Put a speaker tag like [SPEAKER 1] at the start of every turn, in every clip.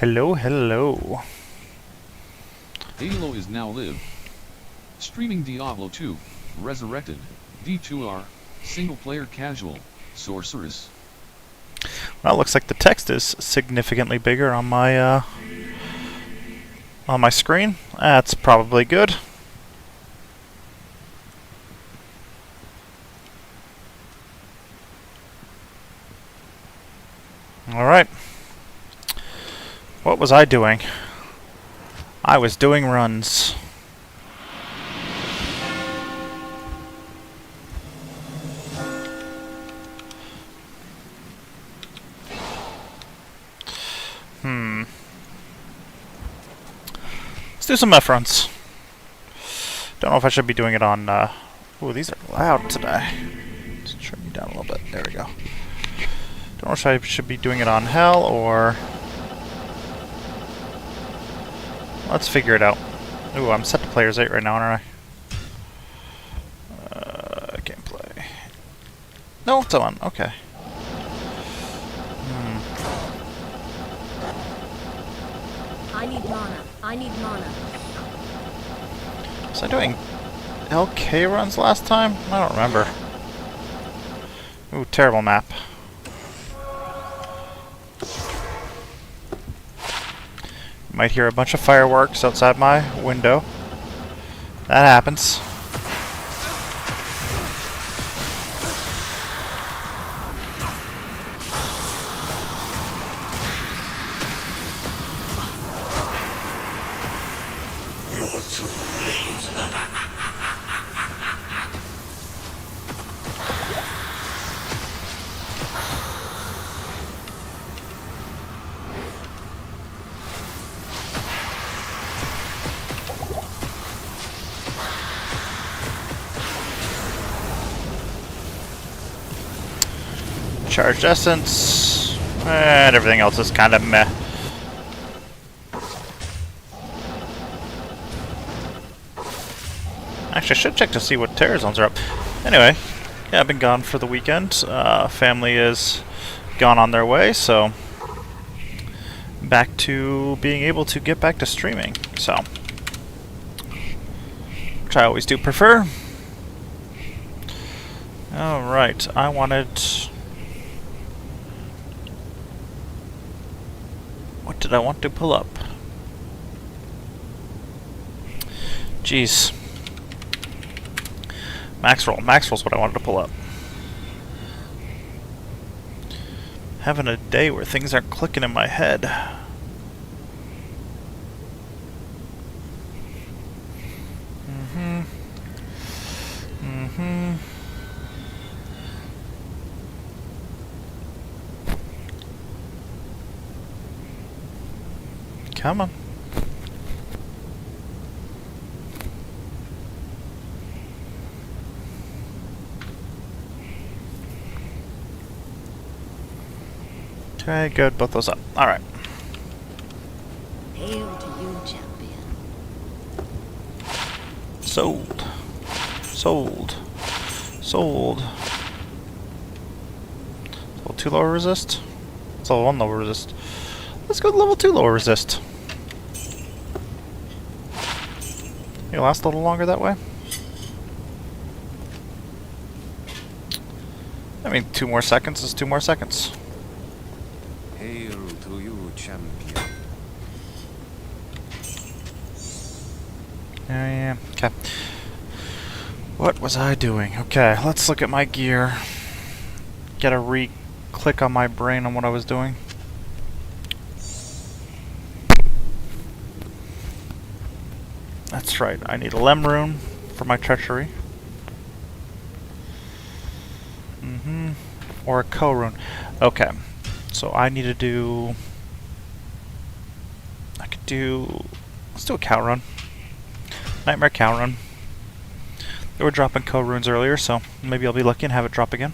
[SPEAKER 1] Hello, hello.
[SPEAKER 2] Halo is now live. Streaming Diablo 2, Resurrected, D2R, single player casual, Sorceress.
[SPEAKER 1] Well, it looks like the text is significantly bigger on my screen. That's probably good. All right. What was I doing? I was doing runs. Let's do some F runs. Don't know if I should be doing it on. Ooh, these are loud today. Let's turn you down a little bit. There we go. Don't know if I should be doing it on Hell or. Let's figure it out. Ooh, I'm set to players 8 right now, aren't I? Gameplay. No, it's on. Okay.
[SPEAKER 3] I need mana. I need mana.
[SPEAKER 1] Was I doing LK runs last time? I don't remember. Ooh, terrible map. You might hear a bunch of fireworks outside my window. That happens. Charged essence, and everything else is kind of meh. Actually, I should check to see what terror zones are up. Anyway, yeah, I've been gone for the weekend. Family is gone on their way, so back to being able to get back to streaming. So, which I always do prefer. Alright, I wanted... What did I want to pull up? Jeez. Max roll. Max roll's what I wanted to pull up. Having a day where things aren't clicking in my head. Come on. Okay, good. Both those up. Alright.
[SPEAKER 3] Hail to you, champion.
[SPEAKER 1] Sold. Sold. Sold. Level 2 lower resist? It's level 1 lower resist. Let's go to level 2 lower resist. It'll last a little longer that way. I mean, 2 more seconds is 2 more seconds.
[SPEAKER 4] Hail to you, champion.
[SPEAKER 1] Yeah. Okay. What was I doing? Okay, let's look at my gear. Get a re-click on my brain on what I was doing. That's right, I need a Lem rune for my treachery. Or a Ko rune. Okay, so I need to do... Let's do a cow run. Nightmare cow run. They were dropping Ko runes earlier, so maybe I'll be lucky and have it drop again.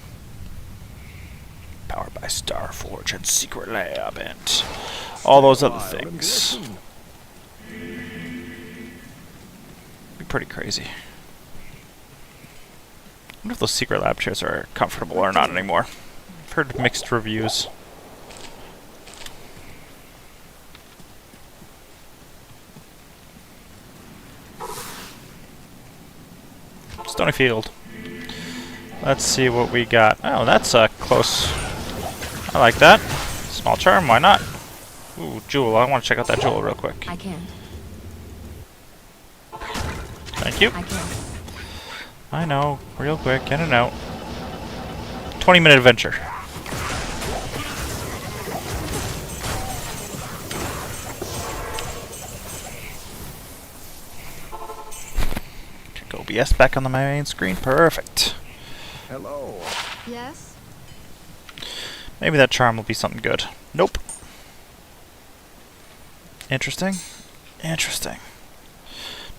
[SPEAKER 1] Powered by Starforge and Secret Lab and all those other things. Be pretty crazy. I wonder if those Secret Lab chairs are comfortable or not anymore. I've heard mixed reviews. Stony Field. Let's see what we got. Oh, that's close. I like that. Small charm, why not? Ooh, jewel. I want to check out that jewel real quick.
[SPEAKER 3] I can't.
[SPEAKER 1] Thank you.
[SPEAKER 3] I can't.
[SPEAKER 1] I know. Real quick. In and out. 20-minute adventure. Check OBS back on the main screen. Perfect.
[SPEAKER 4] Hello.
[SPEAKER 3] Yes?
[SPEAKER 1] Maybe that charm will be something good. Nope. Interesting. Interesting.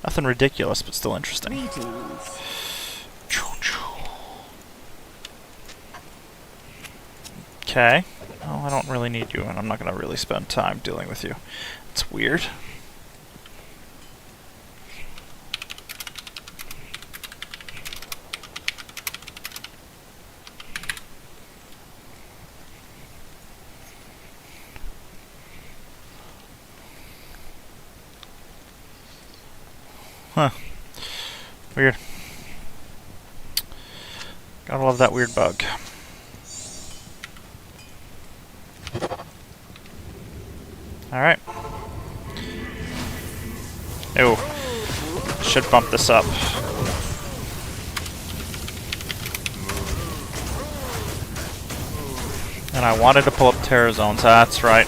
[SPEAKER 1] Nothing ridiculous, but still interesting.
[SPEAKER 3] Greetings.
[SPEAKER 1] Okay. Well, I don't really need you, and I'm not going to really spend time dealing with you. It's weird. Huh. Weird. Gotta love that weird bug. Alright. Oh. Should bump this up. And I wanted to pull up Terror Zones, that's right.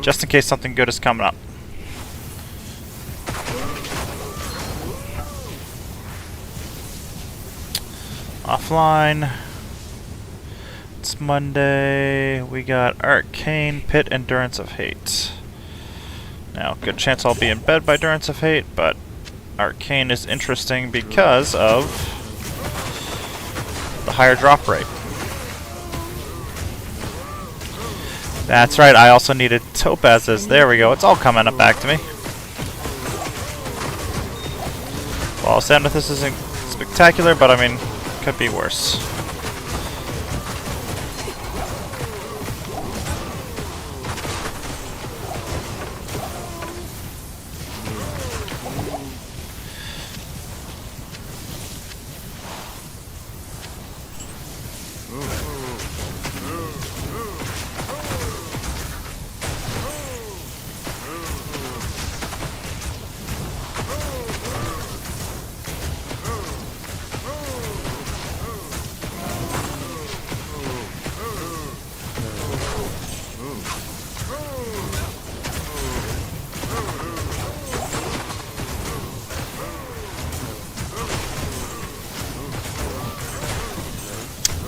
[SPEAKER 1] Just in case something good is coming up. Offline. It's Monday. We got Arcane, Pit, Endurance of Hate. Now, good chance I'll be in bed by Endurance of Hate, but Arcane is interesting because of the higher drop rate. That's right, I also needed topazes. There we go, it's all coming up back to me. Well, Sandwithus isn't spectacular, but I mean, could be worse.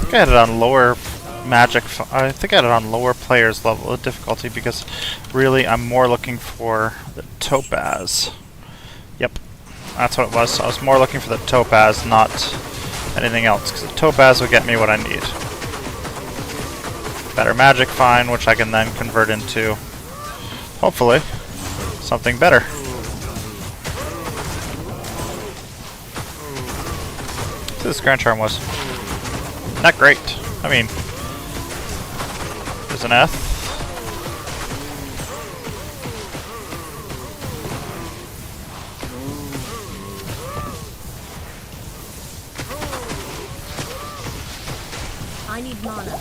[SPEAKER 1] I had it on lower magic. I think I had it on lower players level of difficulty because really I'm more looking for the topaz. Yep, that's what it was. I was more looking for the topaz, not anything else, because the topaz will get me what I need. Better magic, fine, which I can then convert into, hopefully, something better. So this Grand Charm was not great. I mean, there's an F.
[SPEAKER 3] I need mana.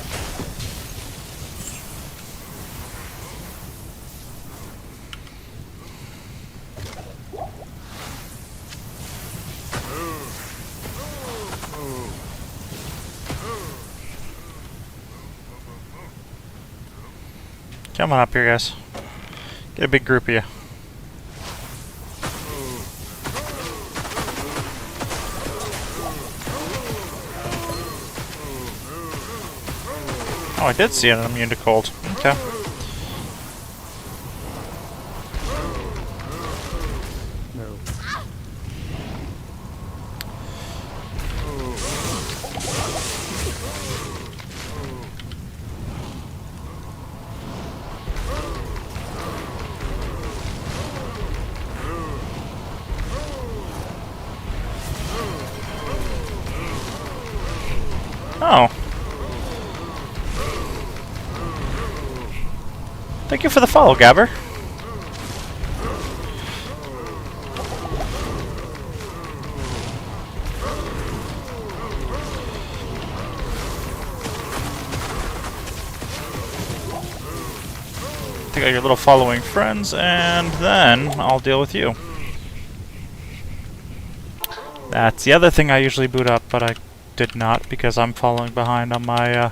[SPEAKER 1] Come on up here, guys. Get a big group of you. Oh, I did see an immune to cold. Okay. Oh. Thank you for the follow, Gabber. take out your little following friends, and then I'll deal with you. That's the other thing I usually boot up, but I did not because I'm following behind on my...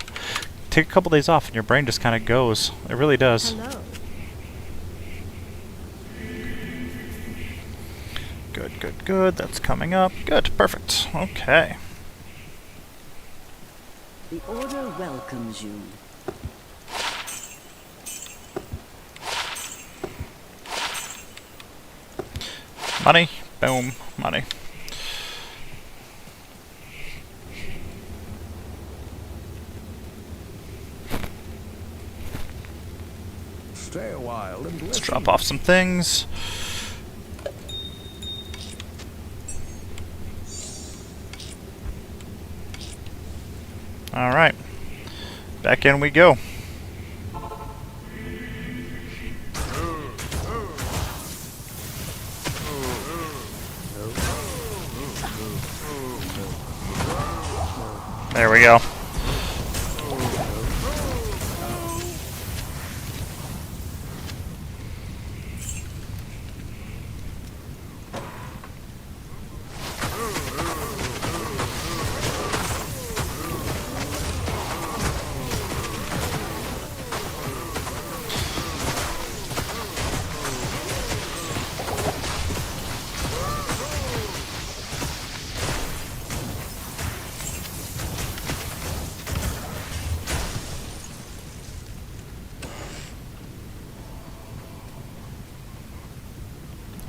[SPEAKER 1] Take a couple days off and your brain just kind of goes. It really does.
[SPEAKER 3] Hello.
[SPEAKER 1] Good, good, good. That's coming up. Good, perfect. Okay.
[SPEAKER 5] The Order welcomes you.
[SPEAKER 1] Money. Boom. Money.
[SPEAKER 4] Stay a while and
[SPEAKER 1] Let's drop off some things. Alright. Back in we go. There we go.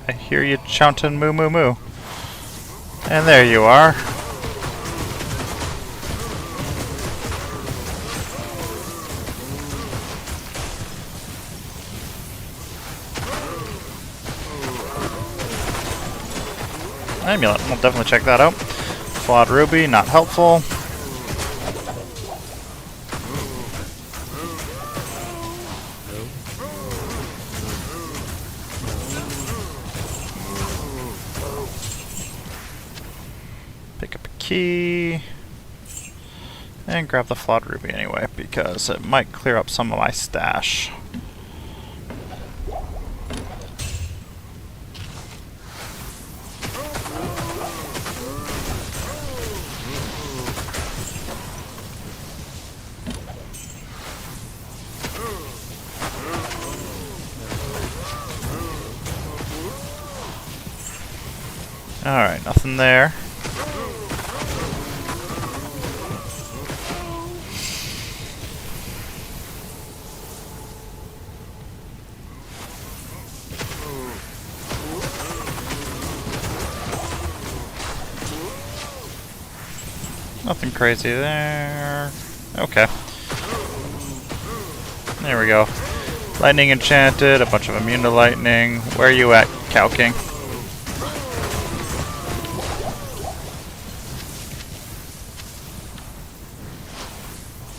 [SPEAKER 1] I hear you shouting moo moo moo. And there you are. Amulet, we'll definitely check that out. Flawed ruby, not helpful. Pick up a key. And grab the flawed ruby anyway, because it might clear up some of my stash. Alright, nothing there. Nothing crazy there. Okay. There we go. Lightning enchanted, a bunch of immune to lightning. Where are you at, Cow King?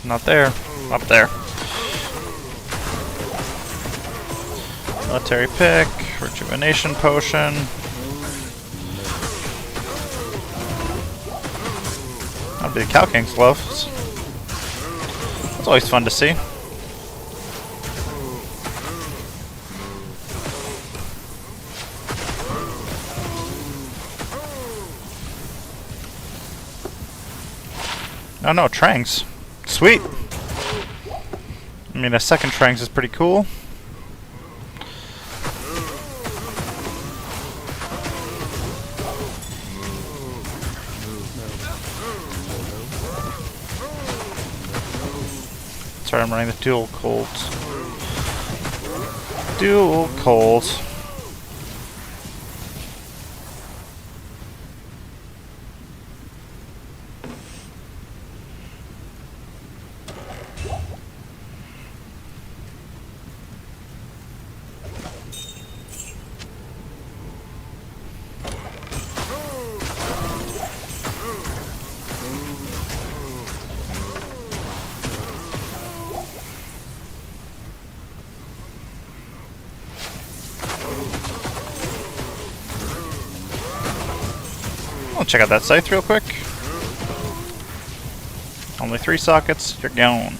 [SPEAKER 1] Not there. Up there. Military pick, rejuvenation potion. That'll be the Cow King's gloves. That's always fun to see. Oh no, Trangs. Sweet! I mean, a second Trangs is pretty cool. Sorry, I'm running the dual colds. Dual colds. I'll check out that scythe real quick. Only 3 sockets, you're gone.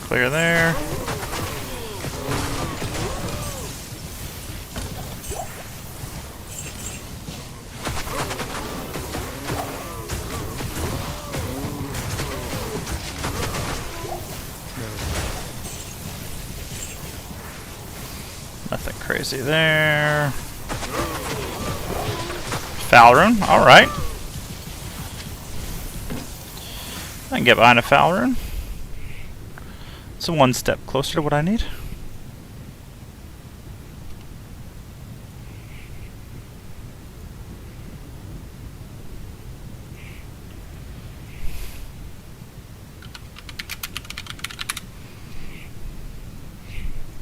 [SPEAKER 1] Clear there. Nothing crazy there. Foul rune, alright. I can get behind a foul rune. It's one step closer to what I need.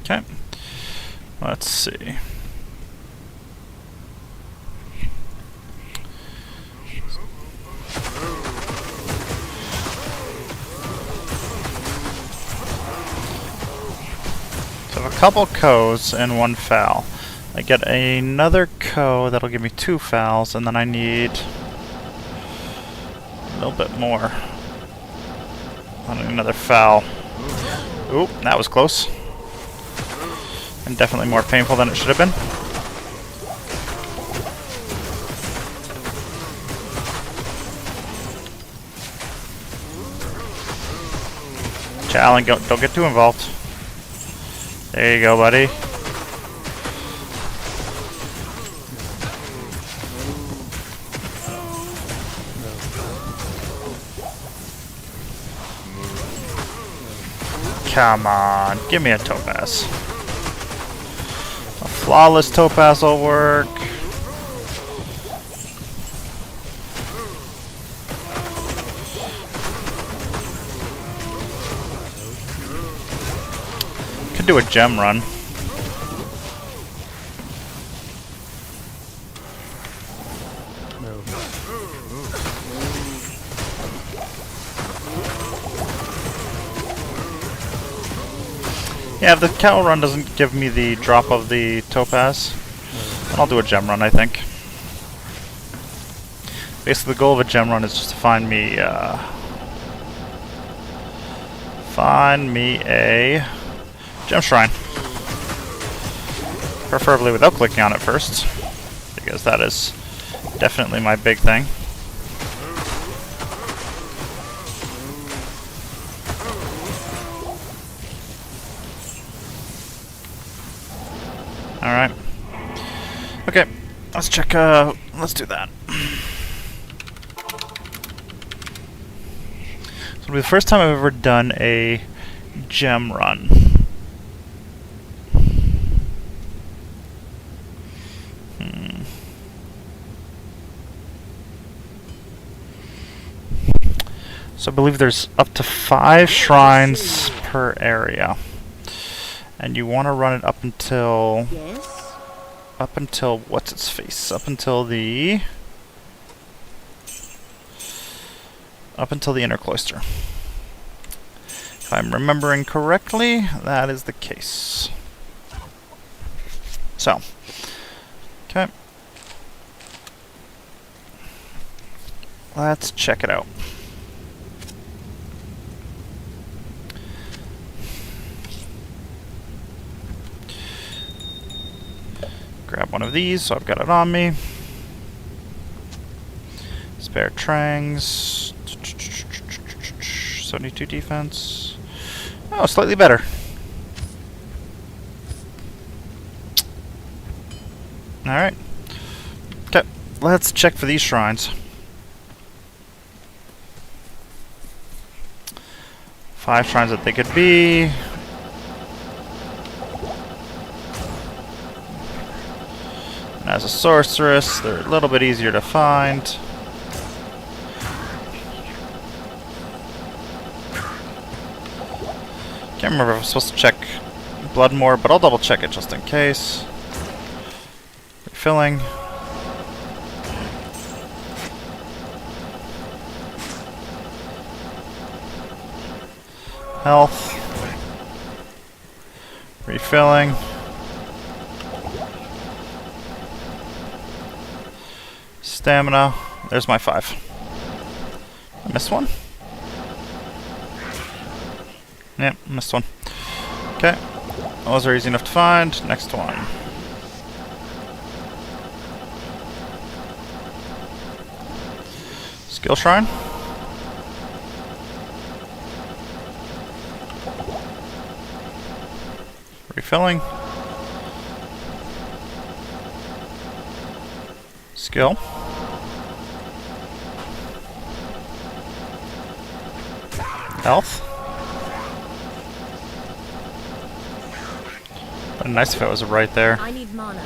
[SPEAKER 1] Okay. Let's see. So I have a couple co's and one foul. I get another co that'll give me 2 fouls, and then I need a little bit more. I need another foul. Oop, that was close. And definitely more painful than it should have been. Alan, don't get too involved. There you go, buddy. Come on, give me a topaz. A flawless topaz will work. Could do a gem run. Yeah, if the cattle run doesn't give me the drop of the topaz, then I'll do a gem run, I think. Basically, the goal of a gem run is just to find me a gem shrine. Preferably without clicking on it first, because that is definitely my big thing. Alright. Okay, let's check, let's do that. So it'll be the first time I've ever done a gem run. So I believe there's up to 5 shrines per area. And you want to run it up until...
[SPEAKER 5] Yes?
[SPEAKER 1] Up until... what's its face? Up until the... Up until the inner cloister. If I'm remembering correctly, that is the case. So. Okay. Let's check it out. Grab one of these, so I've got it on me. Spare Trangs. 72 defense. Oh, slightly better. Alright. Okay, let's check for these shrines. 5 shrines that they could be. And as a sorceress, they're a little bit easier to find. Can't remember if I'm supposed to check blood more, but I'll double check it just in case. Refilling. Health. Refilling. Stamina. There's my 5. I missed one. Yep, missed one. Okay. Those are easy enough to find. Next one. Skill Shrine. Refilling. Skill. Health. But nice if it was right there.
[SPEAKER 3] I need mana.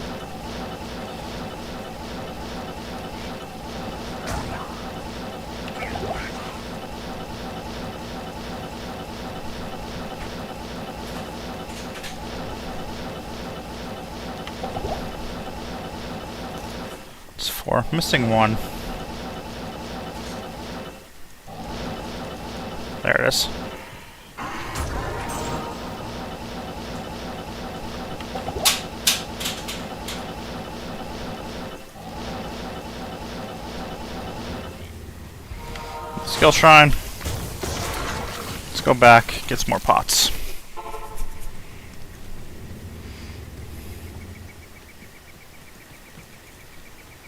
[SPEAKER 1] It's 4. Missing 1. There it is. Skill Shrine. Let's go back, get some more pots.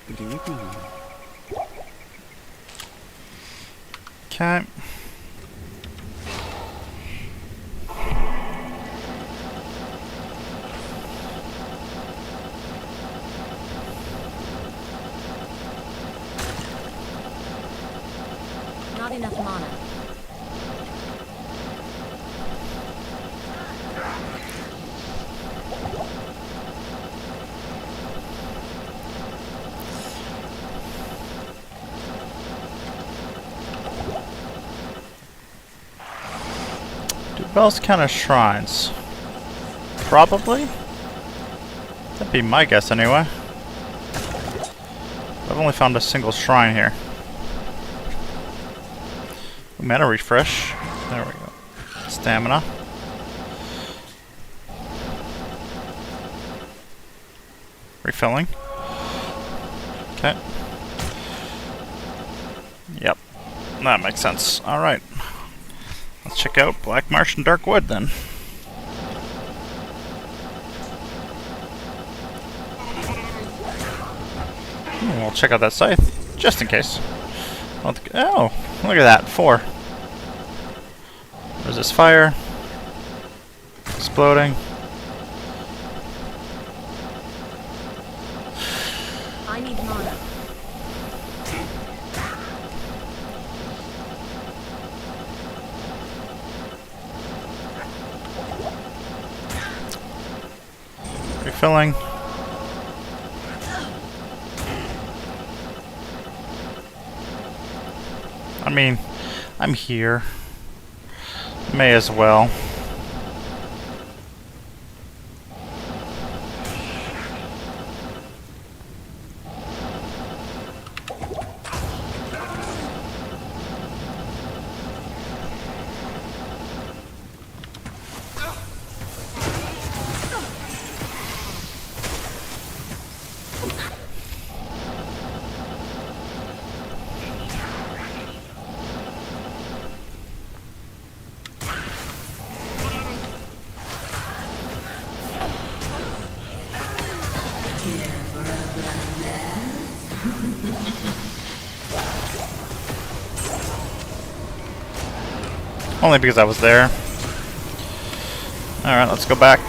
[SPEAKER 5] Good evening.
[SPEAKER 1] Okay.
[SPEAKER 3] Not enough mana.
[SPEAKER 1] Do bells count as shrines? Probably. That'd be my guess anyway. I've only found a single shrine here. Mana refresh. There we go. Stamina. Refilling. Okay. Yep. That makes sense. Alright. Let's check out Black Marsh and Dark Wood then. We'll check out that scythe, just in case. Oh, look at that. 4. Resist fire. Exploding.
[SPEAKER 3] I need mana.
[SPEAKER 1] Refilling. I mean, I'm here. May as well. Only because I was there. Alright, let's go back.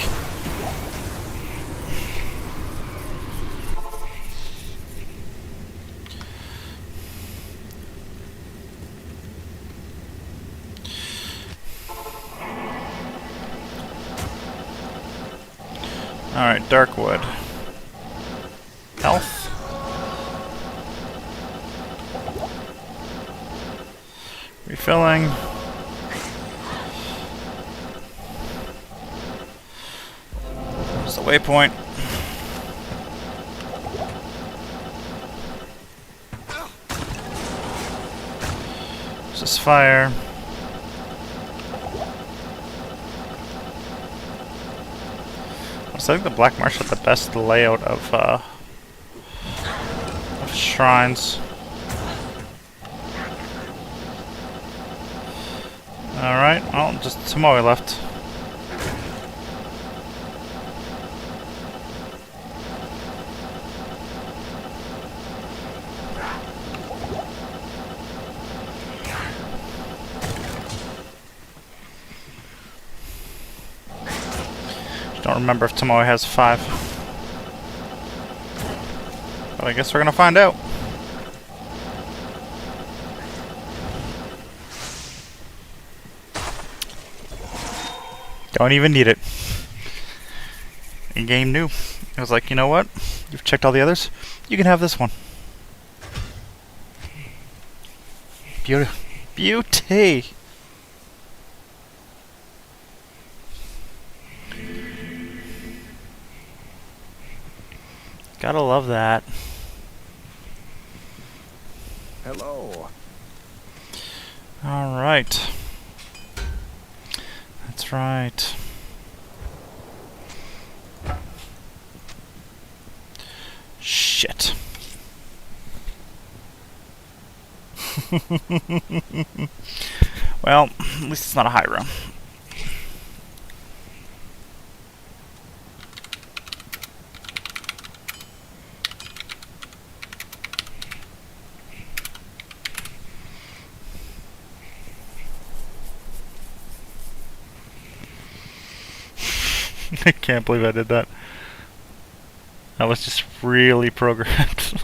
[SPEAKER 1] Alright, Darkwood. Health. Refilling. There's the waypoint. There's this fire. So I think the Black Marsh had the best layout of shrines. Alright, well, just Tomoe left. Don't remember if Tomoe has 5. But I guess we're gonna find out. Don't even need it. In-game new. I was like, you know what? You've checked all the others. You can have this one. Beauty. Beauty! Gotta love that.
[SPEAKER 4] Hello.
[SPEAKER 1] Alright. That's right. Shit. Well, at least it's not a high room. I can't believe I did that. That was just really programmed.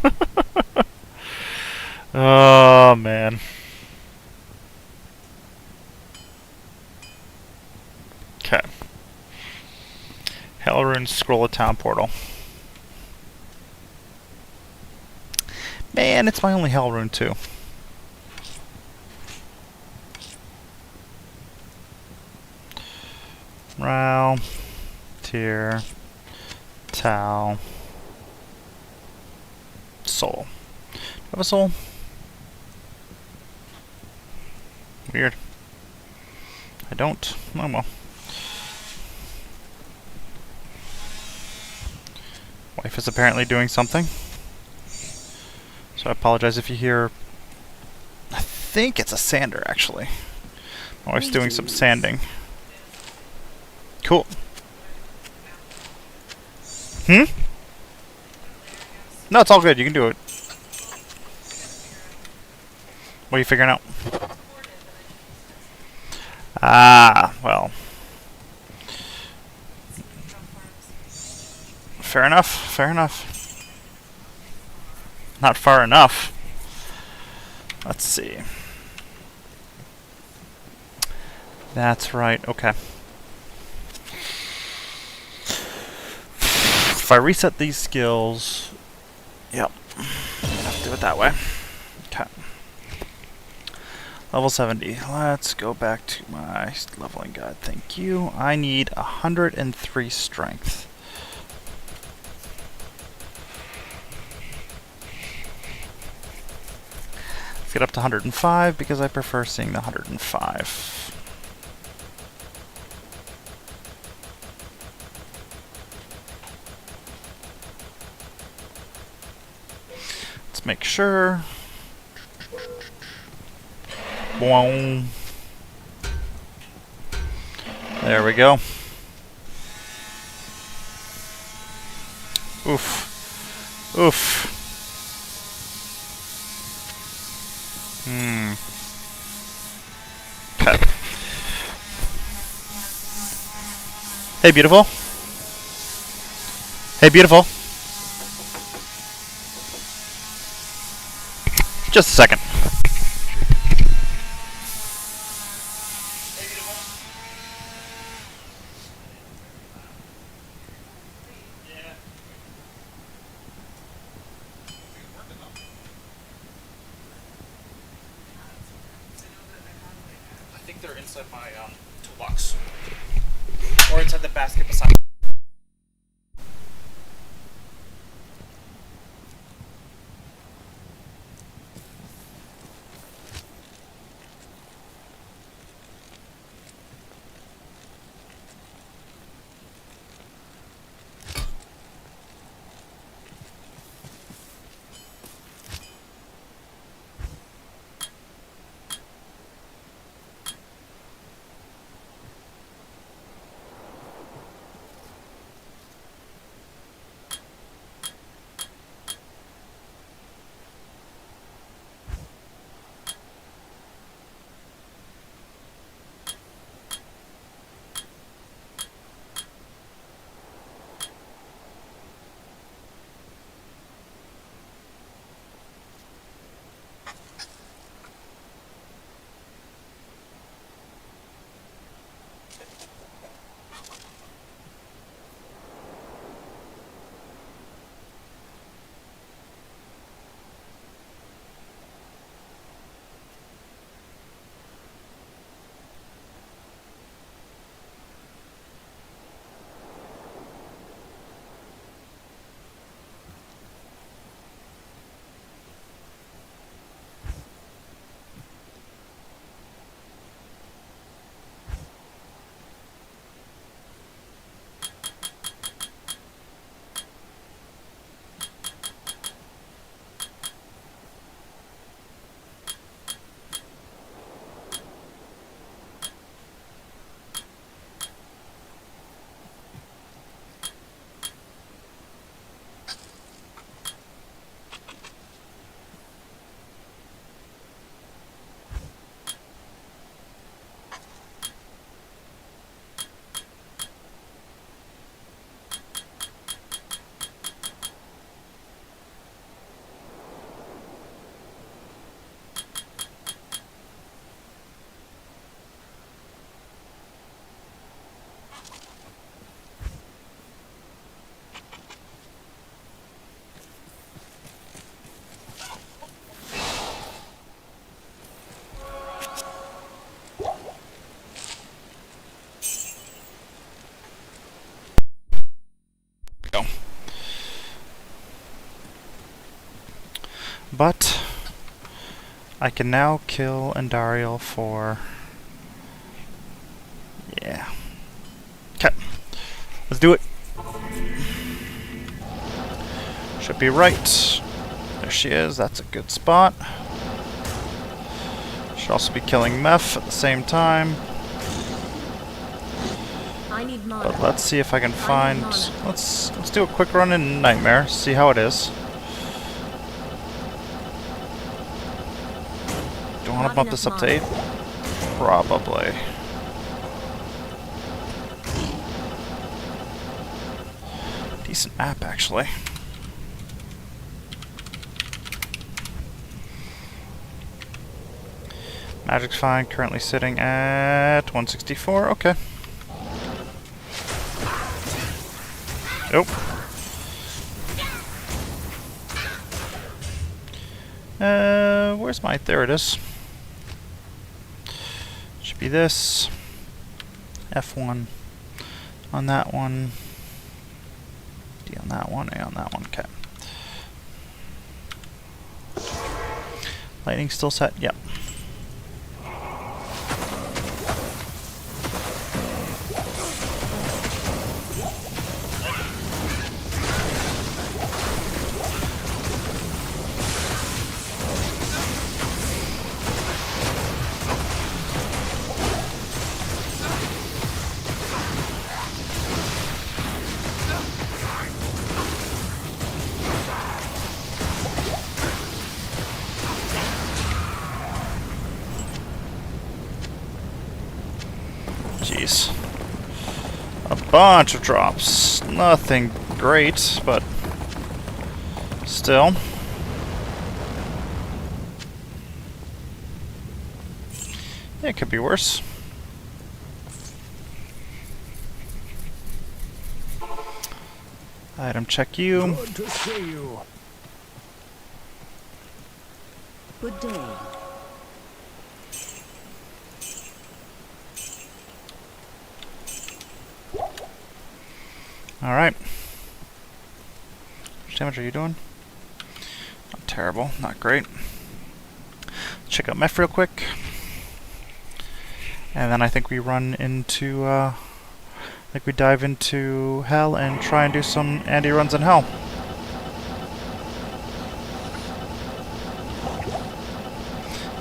[SPEAKER 1] Oh, man. Okay. Hellrune Scroll of Town Portal. Man, it's my only Hellrune too. Rao. Tier. Tau. Soul. Do I have a soul? Weird. I don't. Oh well. Wife is apparently doing something. So I apologize if you hear... I think it's a sander, actually. My wife's doing some sanding. Cool. Hmm? No, it's all good. You can do it. What are you figuring out? Ah, well. Fair enough. Fair enough. Not far enough. Let's see. That's right. Okay. If I reset these skills... Yep. Have to do it that way. Okay. Level 70. Let's go back to my leveling guide. Thank you. I need 103 strength. Let's get up to 105 because I prefer seeing the 105. Let's make sure. Boom. There we go. Oof. Oof. Okay. Hey, beautiful. Hey, beautiful. Just a second. I think they're inside my toolbox. Or inside the basket beside. but I can now kill Andariel for... yeah. Okay. Let's do it. Should be right. There she is. That's a good spot. Should also be killing Meph at the same time.
[SPEAKER 3] I need mana.
[SPEAKER 1] But let's see if I can
[SPEAKER 3] I need
[SPEAKER 1] find...
[SPEAKER 3] mana.
[SPEAKER 1] Let's do a quick run in Nightmare. See how it is. Do I want
[SPEAKER 3] Not
[SPEAKER 1] to bump
[SPEAKER 3] enough
[SPEAKER 1] this up to 8?
[SPEAKER 3] mana.
[SPEAKER 1] Probably. Decent map, actually. Magic's fine, currently sitting at 164, okay. Nope. Where's my... there it is. Should be this. F1 on that one. D on that one, A on that one, okay. Lightning still set, yep. Jeez. A bunch of drops. Nothing great, but still. It could be worse. Item check you.
[SPEAKER 4] Good to see you.
[SPEAKER 3] Good day.
[SPEAKER 1] Alright. How much damage are you doing? Not terrible, not great. Check out Meph real quick. And then I think we run into, I think we dive into Hell and try and do some Andy runs in Hell.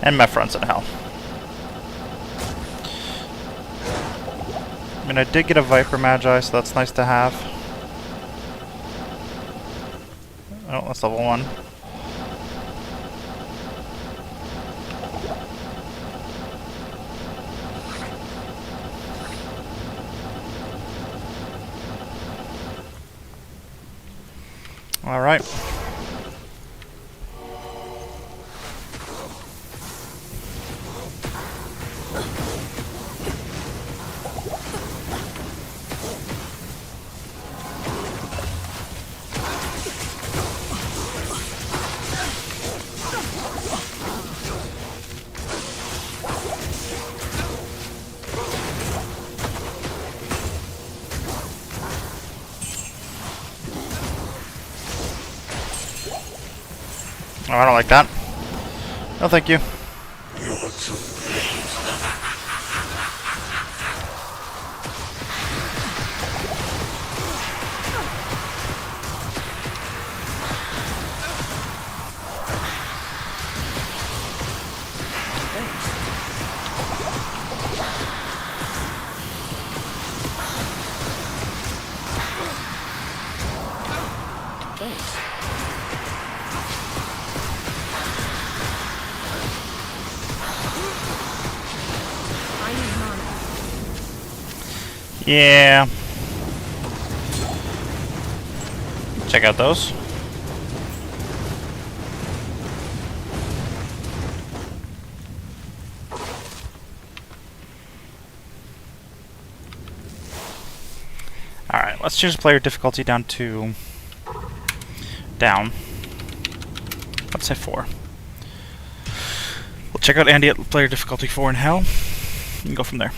[SPEAKER 1] And Meph runs in Hell. I mean, I did get a Viper Magi, so that's nice to have. Oh, that's level 1. Alright. Oh, I don't like that. No, thank you.
[SPEAKER 3] I need mana.
[SPEAKER 1] Yeah. Check out those. Alright, let's change the player difficulty down to... down. Let's say 4. We'll check out Andy at player difficulty 4 in Hell, and go from there.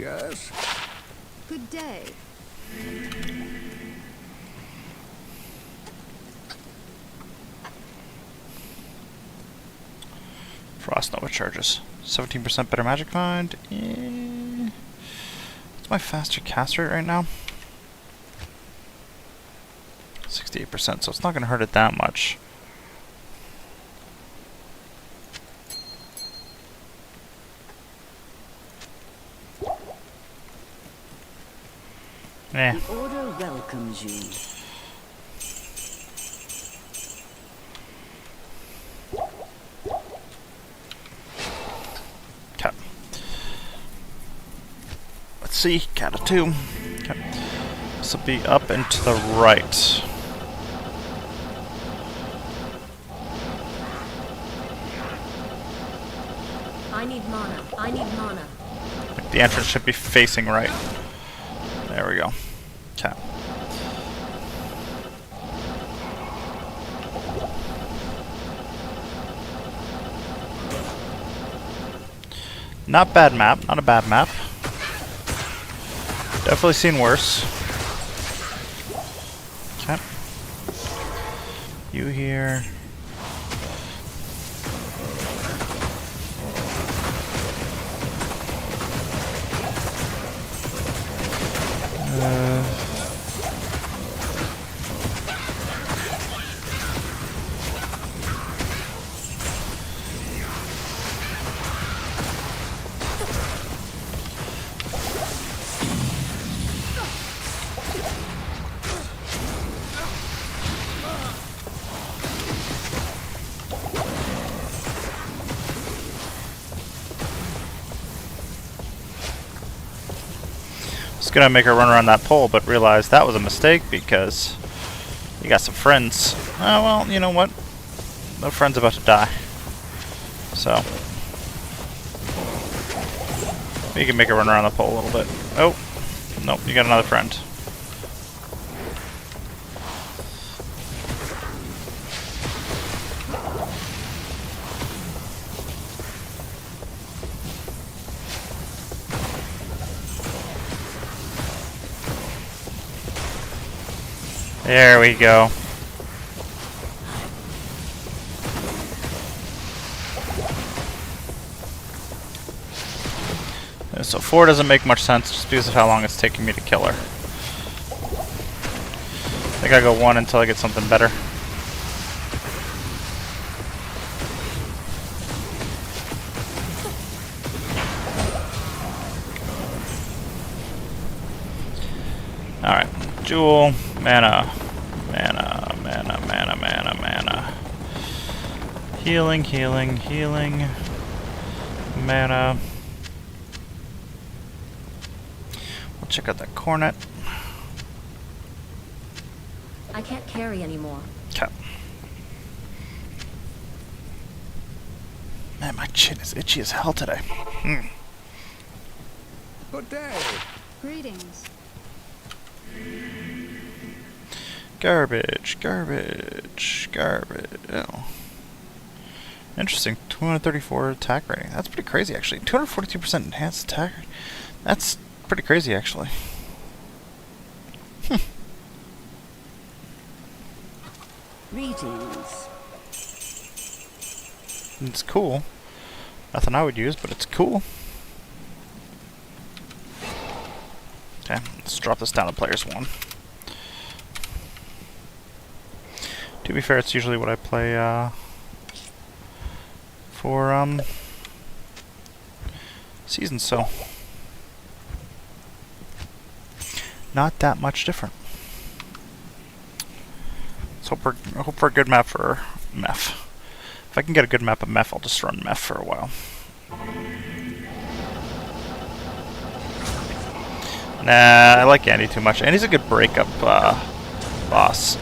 [SPEAKER 4] Yes?
[SPEAKER 3] Good day.
[SPEAKER 1] Frost Nova charges. 17% better magic mind. What's my faster cast rate right now? 68%, so it's not going to hurt it that much. Eh.
[SPEAKER 6] The Order welcomes you.
[SPEAKER 1] Okay. Let's see, count of 2. Okay. This will be up and to the right.
[SPEAKER 3] I need mana. I need mana.
[SPEAKER 1] The entrance should be facing right. There we go. Okay. Not bad map. Not a bad map. Definitely seen worse. Okay. You here. Was gonna make her run around that pole, but realized that was a mistake because you got some friends. Oh well, you know what? No friend's about to die. So you can make her run around the pole a little bit. Oh, nope, you got another friend. There we go. So 4 doesn't make much sense just because of how long it's taking me to kill her. I think I go 1 until I get something better. Alright. Jewel, mana. Mana, mana, mana, mana, mana. Healing, healing, healing. Mana. We'll check out that cornet.
[SPEAKER 3] I can't carry anymore.
[SPEAKER 1] Okay. Man, my chin is itchy as hell today.
[SPEAKER 4] Good day.
[SPEAKER 3] Greetings.
[SPEAKER 1] Garbage, garbage, garbage. Oh. Interesting. 234 attack rating. That's pretty crazy, actually. 242% enhanced attack. That's pretty crazy, actually.
[SPEAKER 6] Greetings.
[SPEAKER 1] It's cool. Nothing I would use, but it's cool. Okay, let's drop this down to players 1. To be fair, it's usually what I play for seasons, so not that much different. Let's hope for a good map for Meph. If I can get a good map of Meph, I'll just run Meph for a while. Nah, I like Andy too much. Andy's a good breakup boss.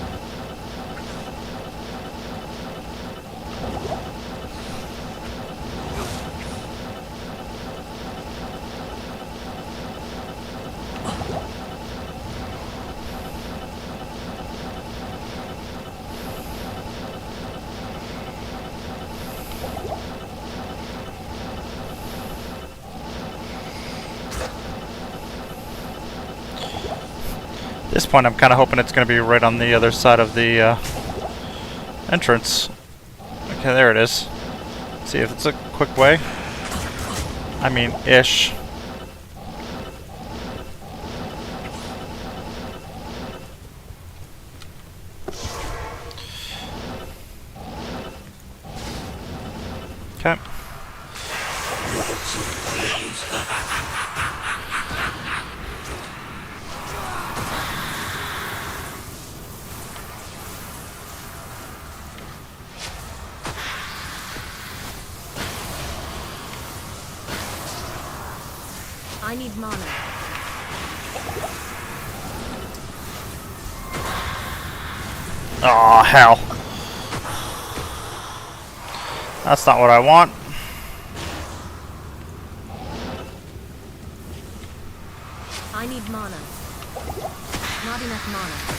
[SPEAKER 1] this point, I'm kind of hoping it's going to be right on the other side of the entrance. Okay, there it is. See if it's a quick way. I mean, ish. Okay.
[SPEAKER 3] I need mana.
[SPEAKER 1] Oh, hell. That's not what I want.
[SPEAKER 3] I need mana. Not enough mana.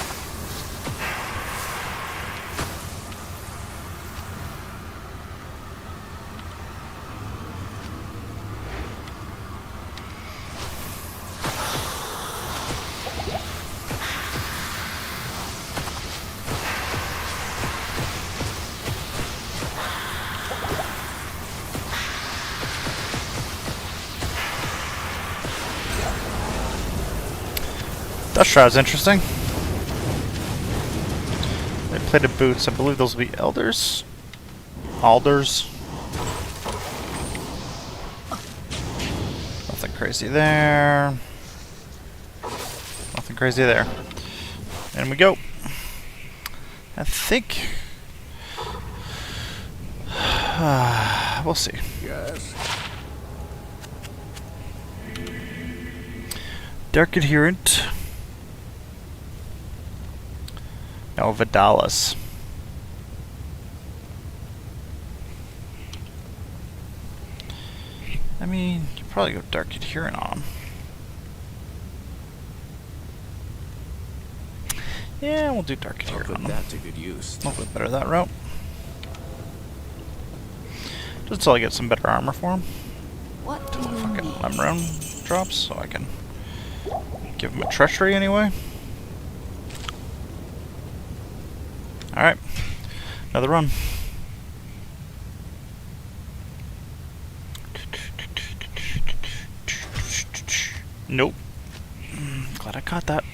[SPEAKER 1] That shroud's interesting. They plated boots. I believe those will be elders. Alders. Nothing crazy there. Nothing crazy there. And we go. I think... we'll see.
[SPEAKER 4] Yes.
[SPEAKER 1] Dark Adherent. No, Vidalis. I mean, you probably go Dark Adherent on him. Yeah, we'll do Dark
[SPEAKER 4] I'll
[SPEAKER 1] Adherent
[SPEAKER 4] put
[SPEAKER 1] on him.
[SPEAKER 4] that to good use.
[SPEAKER 1] A little bit better that route. Just until I get some better armor for him.
[SPEAKER 6] What do
[SPEAKER 1] Until the
[SPEAKER 6] you
[SPEAKER 1] fucking
[SPEAKER 6] need?
[SPEAKER 1] Lemron drops, so I can give him a treachery anyway. Alright. Another run. Nope. Glad I caught that.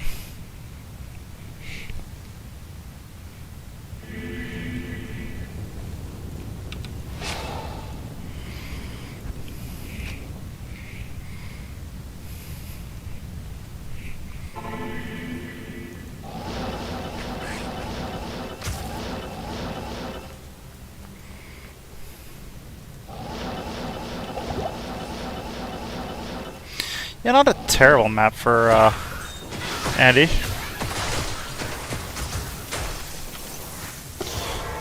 [SPEAKER 1] Yeah, not a terrible map for Andy.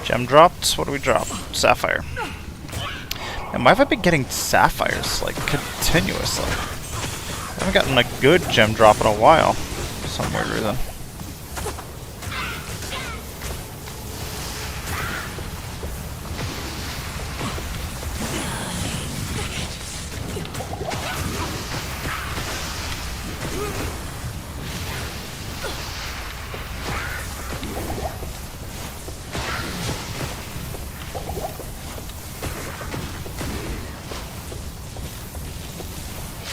[SPEAKER 1] Gem dropped. What do we drop? Sapphire. And why have I been getting sapphires like continuously? I haven't gotten a good gem drop in a while for some weird reason.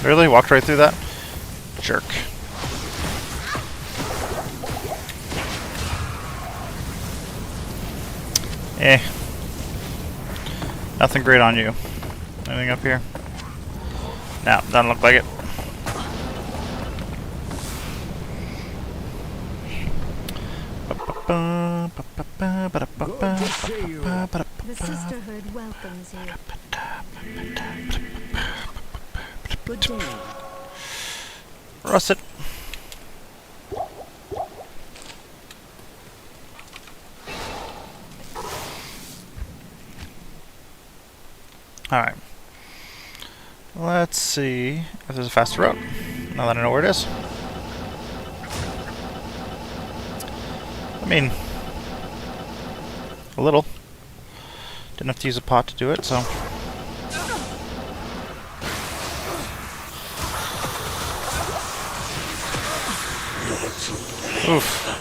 [SPEAKER 1] Really? Walked right through that? Jerk. Eh. Nothing great on you. Anything up here? No, doesn't look like it.
[SPEAKER 3] The sisterhood welcomes you. Good day.
[SPEAKER 1] Russet. Alright. Let's see if there's a faster route. Now that I know where it is. I mean, a little. Didn't have to use a pot to do it, so. Oof.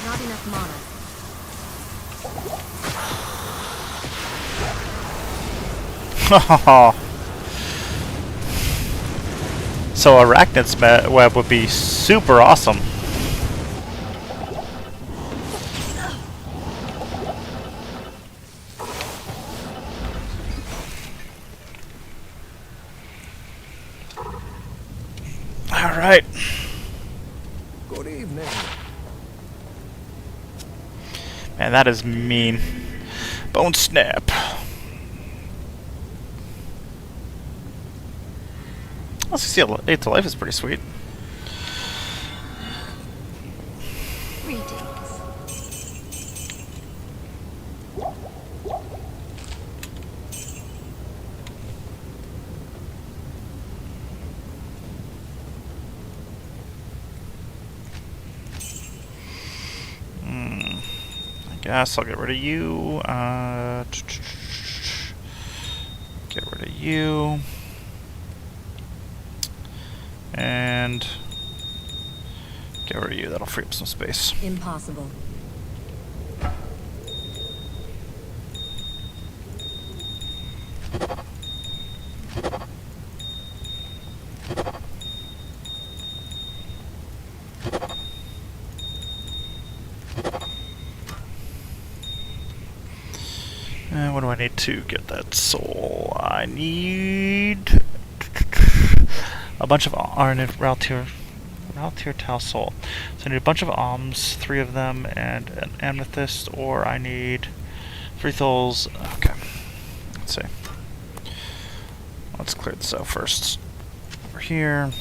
[SPEAKER 3] Not enough mana.
[SPEAKER 1] So Arachnid's web would be super awesome. Alright.
[SPEAKER 4] Good evening.
[SPEAKER 1] Man, that is mean. Bone snap. Let's see, 8 to life is pretty sweet.
[SPEAKER 3] Greetings.
[SPEAKER 1] I guess I'll get rid of you. Get rid of you. And get rid of you. That'll free up some space.
[SPEAKER 3] Impossible.
[SPEAKER 1] And what do I need to get that soul? I need a bunch of Raltier Tau soul. So I need a bunch of alms, 3 of them, and an amethyst, or I need 3 souls. Okay. Let's see. Let's clear this out first. Over here,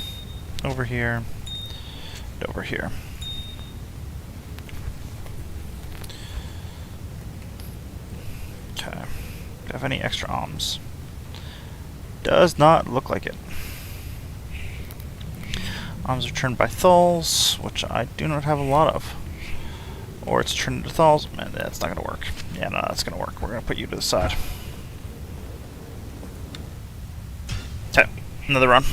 [SPEAKER 1] over here, and over here. Okay. Do I have any extra alms? Does not look like it. Alms are turned by Thuls, which I do not have a lot of. Or it's turned into Thuls. Man, that's not going to work. Yeah, no, that's going to work. We're going to put you to the side. Okay, another run.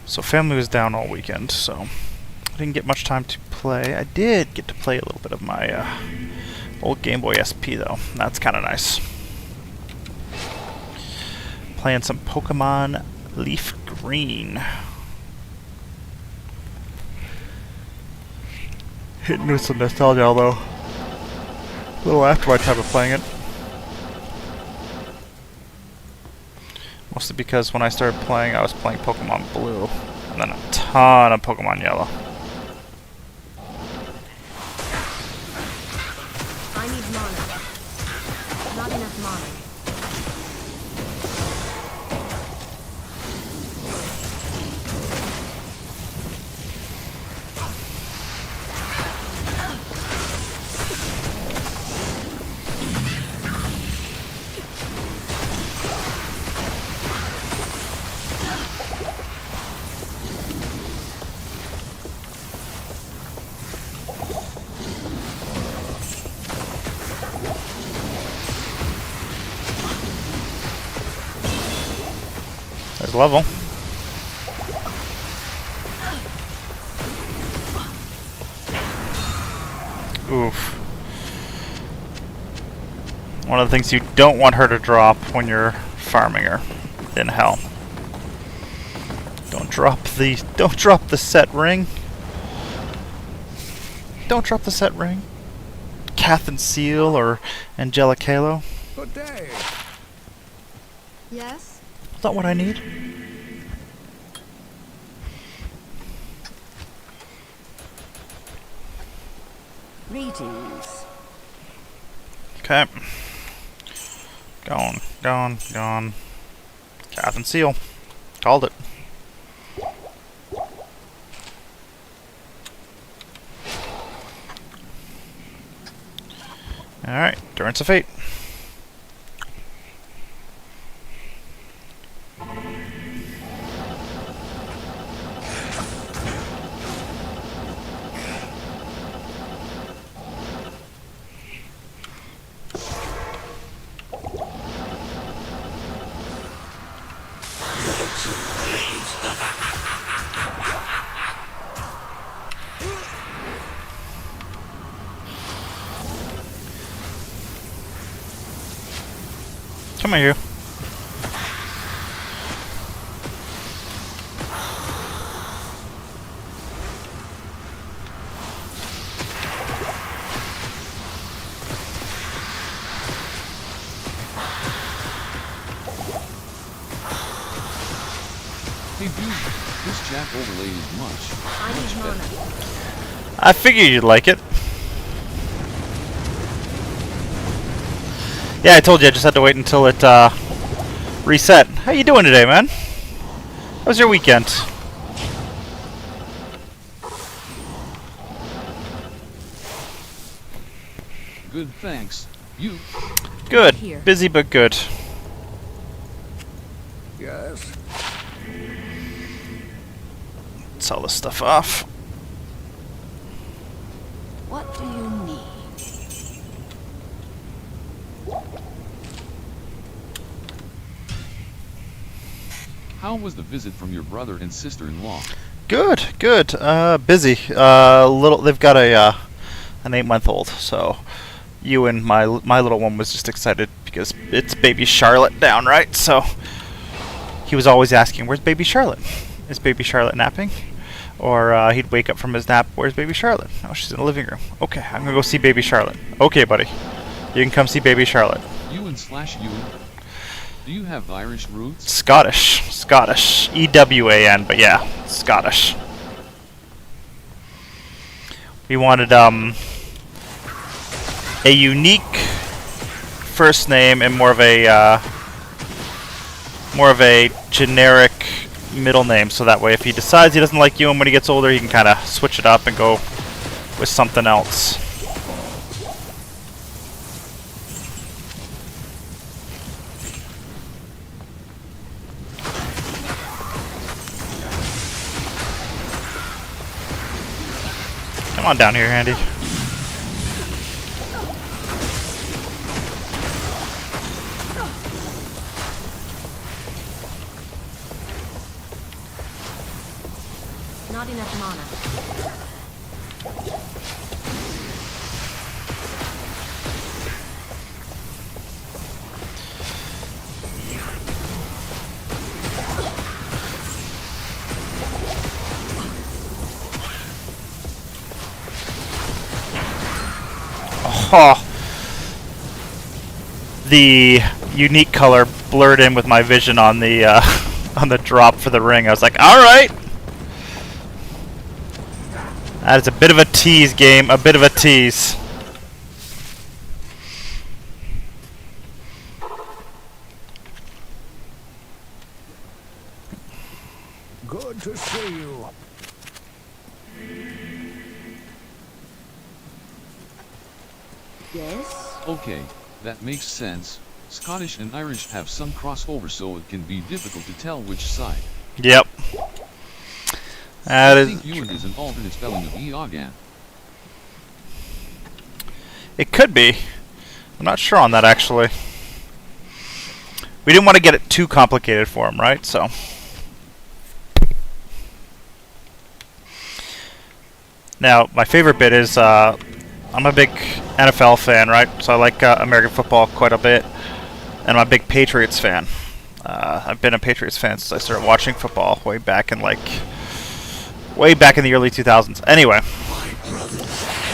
[SPEAKER 1] So family was down all weekend, so I didn't get much time to play. I did get to play a little bit of my old Game Boy SP, though. That's kind of nice. Playing some Pokemon Leaf Green. Hitting with some nostalgia, although a little after my time of playing it. Mostly because when I started playing, I was playing Pokemon Blue, and then a ton of Pokemon Yellow.
[SPEAKER 3] I need mana. Not enough mana.
[SPEAKER 1] There's a level. Oof. One of the things you don't want her to drop when you're farming her in hell. Don't drop the set ring. Don't drop the set ring. Cath and Seal or Angelic Halo.
[SPEAKER 4] Good day.
[SPEAKER 3] Yes?
[SPEAKER 1] Is that what I need?
[SPEAKER 6] Greetings.
[SPEAKER 1] Okay. Gone. Cath and Seal. Called it. Alright, Endurance of Fate. Come here, you.
[SPEAKER 2] Hey dude, this Jack overlay is much
[SPEAKER 3] I need
[SPEAKER 2] better.
[SPEAKER 3] mana.
[SPEAKER 1] I figured you'd like it. Yeah, I told you I just had to wait until it reset. How you doing today, man? How was your weekend?
[SPEAKER 2] Good, thanks. You?
[SPEAKER 1] Good.
[SPEAKER 3] Here.
[SPEAKER 1] Busy but good.
[SPEAKER 4] Yes.
[SPEAKER 1] Sell this stuff off.
[SPEAKER 6] What do you need?
[SPEAKER 3] How was the visit from your brother and sister-in-law?
[SPEAKER 1] Good, good. Busy. Little. They've got a an 8-month-old, so you and my little one was just excited because it's baby Charlotte down, right? So he was always asking, "Where's baby Charlotte? Is baby Charlotte napping?" Or he'd wake up from his nap, "Where's baby Charlotte?" "Oh, she's in the living room." "Okay, I'm gonna go see baby Charlotte." "Okay, buddy. You can come see baby Charlotte."
[SPEAKER 3] Ewan/Ewan. Do you have Irish roots?
[SPEAKER 1] Scottish. EWAN, but yeah, Scottish. We wanted a unique first name and more of a generic middle name, so that way if he decides he doesn't like Ewan when he gets older, he can kind of switch it up and go with something else. Come on down here, Andy.
[SPEAKER 3] Not enough mana.
[SPEAKER 1] Oh, the unique color blurred in with my vision on the on the drop for the ring. I was like, all right. That is a bit of a tease game, a bit of a tease.
[SPEAKER 4] Good to see you.
[SPEAKER 6] Yes?
[SPEAKER 3] Okay, that makes sense. Scottish and Irish have some crossover, so it can be difficult to tell which side.
[SPEAKER 1] Yep. That
[SPEAKER 3] I
[SPEAKER 1] is.
[SPEAKER 3] think Ewan is an alternate spelling of Eogan.
[SPEAKER 1] It could be. I'm not sure on that actually. We didn't want to get it too complicated for him, right? So. Now, my favorite bit is I'm a big NFL fan, right? So I like American football quite a bit, and I'm a big Patriots fan. I've been a Patriots fan since I started watching football way back in the early 2000s. Anyway,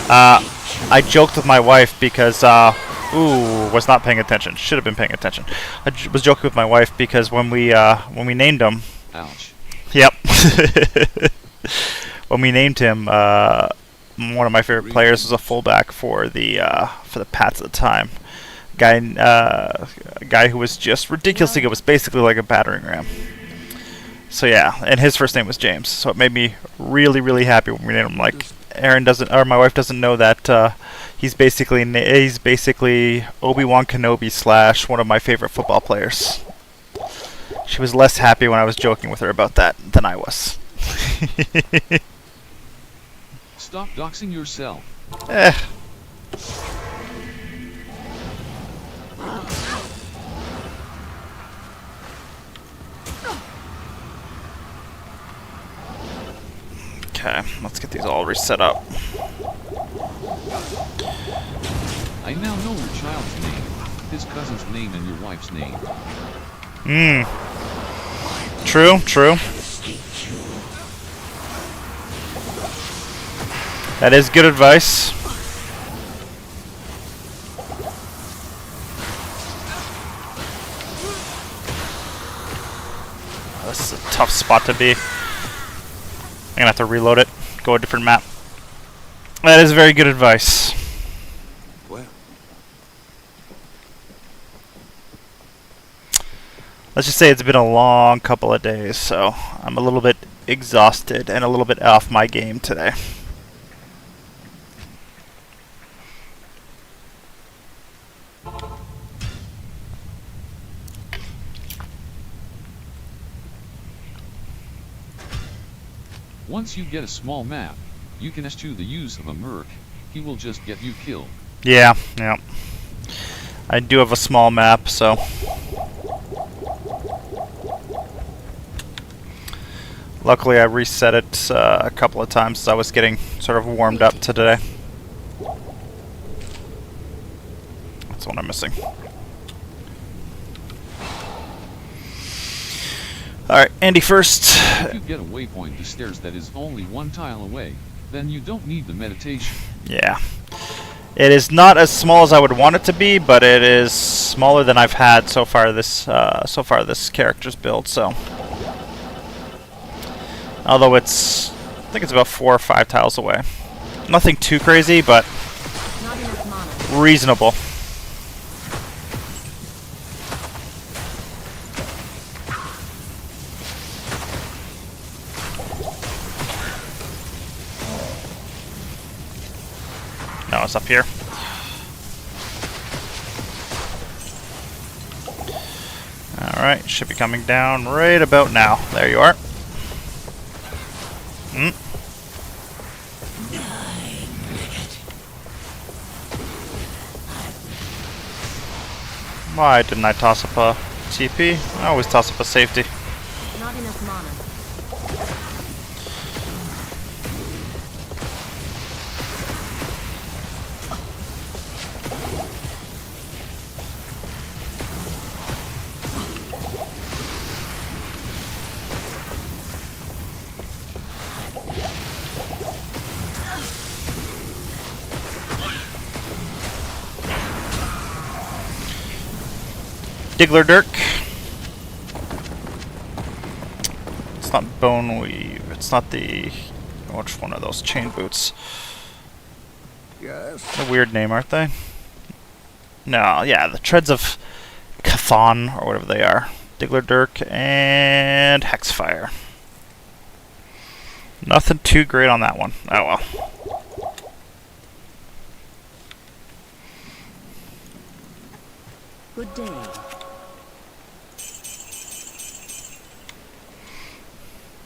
[SPEAKER 1] I joked with my wife because was not paying attention. Should have been paying attention. I was joking with my wife because when we named him.
[SPEAKER 3] Ouch.
[SPEAKER 1] Yep. When we named him, one of my favorite players was a fullback for the Pats at the time. A guy who was just ridiculously good, was basically like a battering ram. So yeah, and his first name was James. So it made me really, really happy when we named him. Like my wife doesn't know that he's basically Obi-Wan Kenobi / one of my favorite football players. She was less happy when I was joking with her about that than I was.
[SPEAKER 3] Stop doxing yourself.
[SPEAKER 1] Eh. Okay, let's get these all reset up.
[SPEAKER 3] I now know your child's name.
[SPEAKER 2] his cousin's name and your wife's name.
[SPEAKER 1] True, true. That is good advice. This is a tough spot to be. I'm gonna have to reload it, go a different map. That is very good advice.
[SPEAKER 5] Well,
[SPEAKER 1] Let's just say it's been a long couple of days, so I'm a little bit exhausted and a little bit off my game today.
[SPEAKER 2] Once you get a small map, you can eschew the use of a merc. He will just get you killed.
[SPEAKER 1] Yeah, yeah. I do have a small map, so luckily I reset it a couple of times as I was getting sort of warmed up today. That's what I'm missing. Alright, Andy first.
[SPEAKER 2] If you get a waypoint to stairs that is only one tile away, then you don't need the meditation.
[SPEAKER 1] Yeah. It is not as small as I would want it to be, but it is smaller than I've had so far this character's build, so. Although it's, I think it's about 4 or 5 tiles away. Nothing too crazy, but
[SPEAKER 6] Not enough mana.
[SPEAKER 1] reasonable. No, it's up here. Alright, should be coming down right about now. There you are. Why didn't I toss up a TP? I always toss up a safety.
[SPEAKER 6] Not enough mana.
[SPEAKER 1] Diggler Dirk. It's not Bone Weave. It's not the... Which one of those chain boots?
[SPEAKER 4] Yes.
[SPEAKER 1] A weird name, aren't they? No, yeah, the Treads of Chthon, or whatever they are. Diggler Dirk and Hexfire. Nothing too great on that one. Oh well.
[SPEAKER 6] Good day.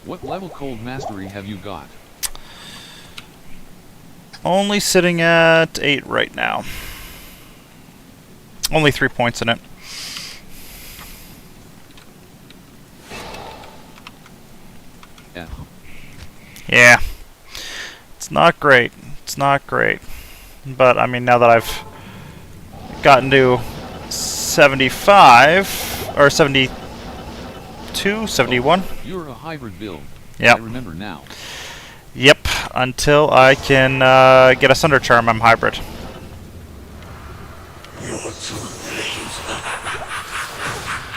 [SPEAKER 2] What level cold mastery have you got?
[SPEAKER 1] Only sitting at 8 right now. Only 3 points in it.
[SPEAKER 2] Yeah.
[SPEAKER 1] Yeah. It's not great. It's not great. But, I mean, now that I've gotten to 75, or 72, 71.
[SPEAKER 2] You're a hybrid build.
[SPEAKER 1] Yep.
[SPEAKER 2] I remember now.
[SPEAKER 1] Yep, until I can get a Sunder Charm, I'm hybrid.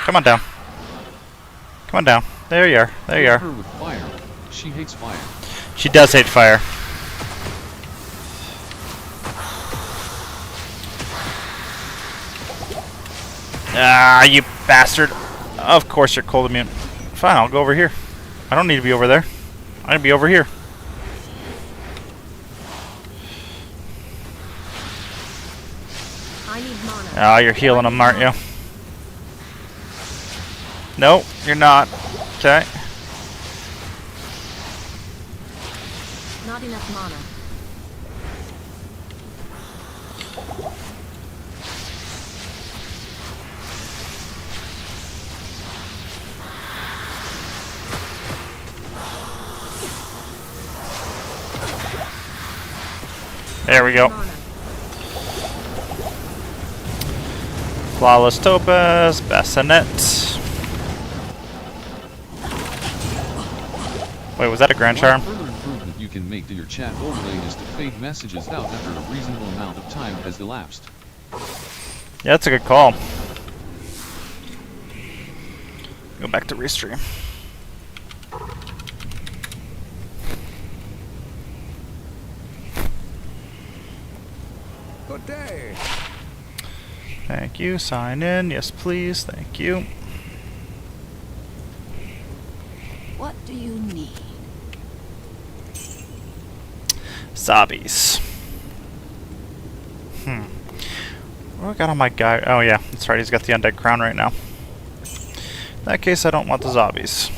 [SPEAKER 1] Come on down. Come on down. There you are. There you
[SPEAKER 2] Hit
[SPEAKER 1] are.
[SPEAKER 2] her with fire. She hates fire.
[SPEAKER 1] She does hate fire. Ah, you bastard. Of course you're cold immune. Fine, I'll go over here. I don't need to be over there. I need to be over here.
[SPEAKER 6] I need mana.
[SPEAKER 1] Ah, you're healing them, aren't you? No, you're not. Okay.
[SPEAKER 6] Not enough mana.
[SPEAKER 1] There we go.
[SPEAKER 6] Mana.
[SPEAKER 1] Flawless Topaz, Bassinet. Wait, was that a Grand Charm?
[SPEAKER 2] One further improvement you can make to your chat overlay is to fade messages out after a reasonable amount of time has elapsed.
[SPEAKER 1] Yeah, that's a good call. Go back to restream.
[SPEAKER 4] Good day.
[SPEAKER 1] Thank you. Sign in. Yes, please. Thank you.
[SPEAKER 6] What do you need?
[SPEAKER 1] Zombies. What do I got on my guy? Oh yeah, that's right. He's got the undead crown right now. In that case, I don't want the zombies.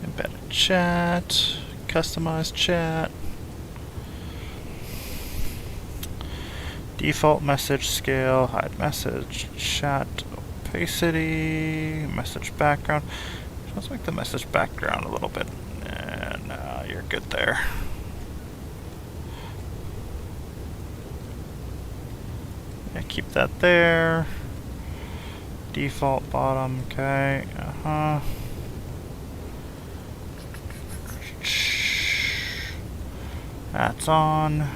[SPEAKER 1] Embedded chat, customized chat, default message scale, hide message, chat opacity, message background. Let's make the message background a little bit. And you're good there. Yeah, keep that there. Default bottom, okay. That's on.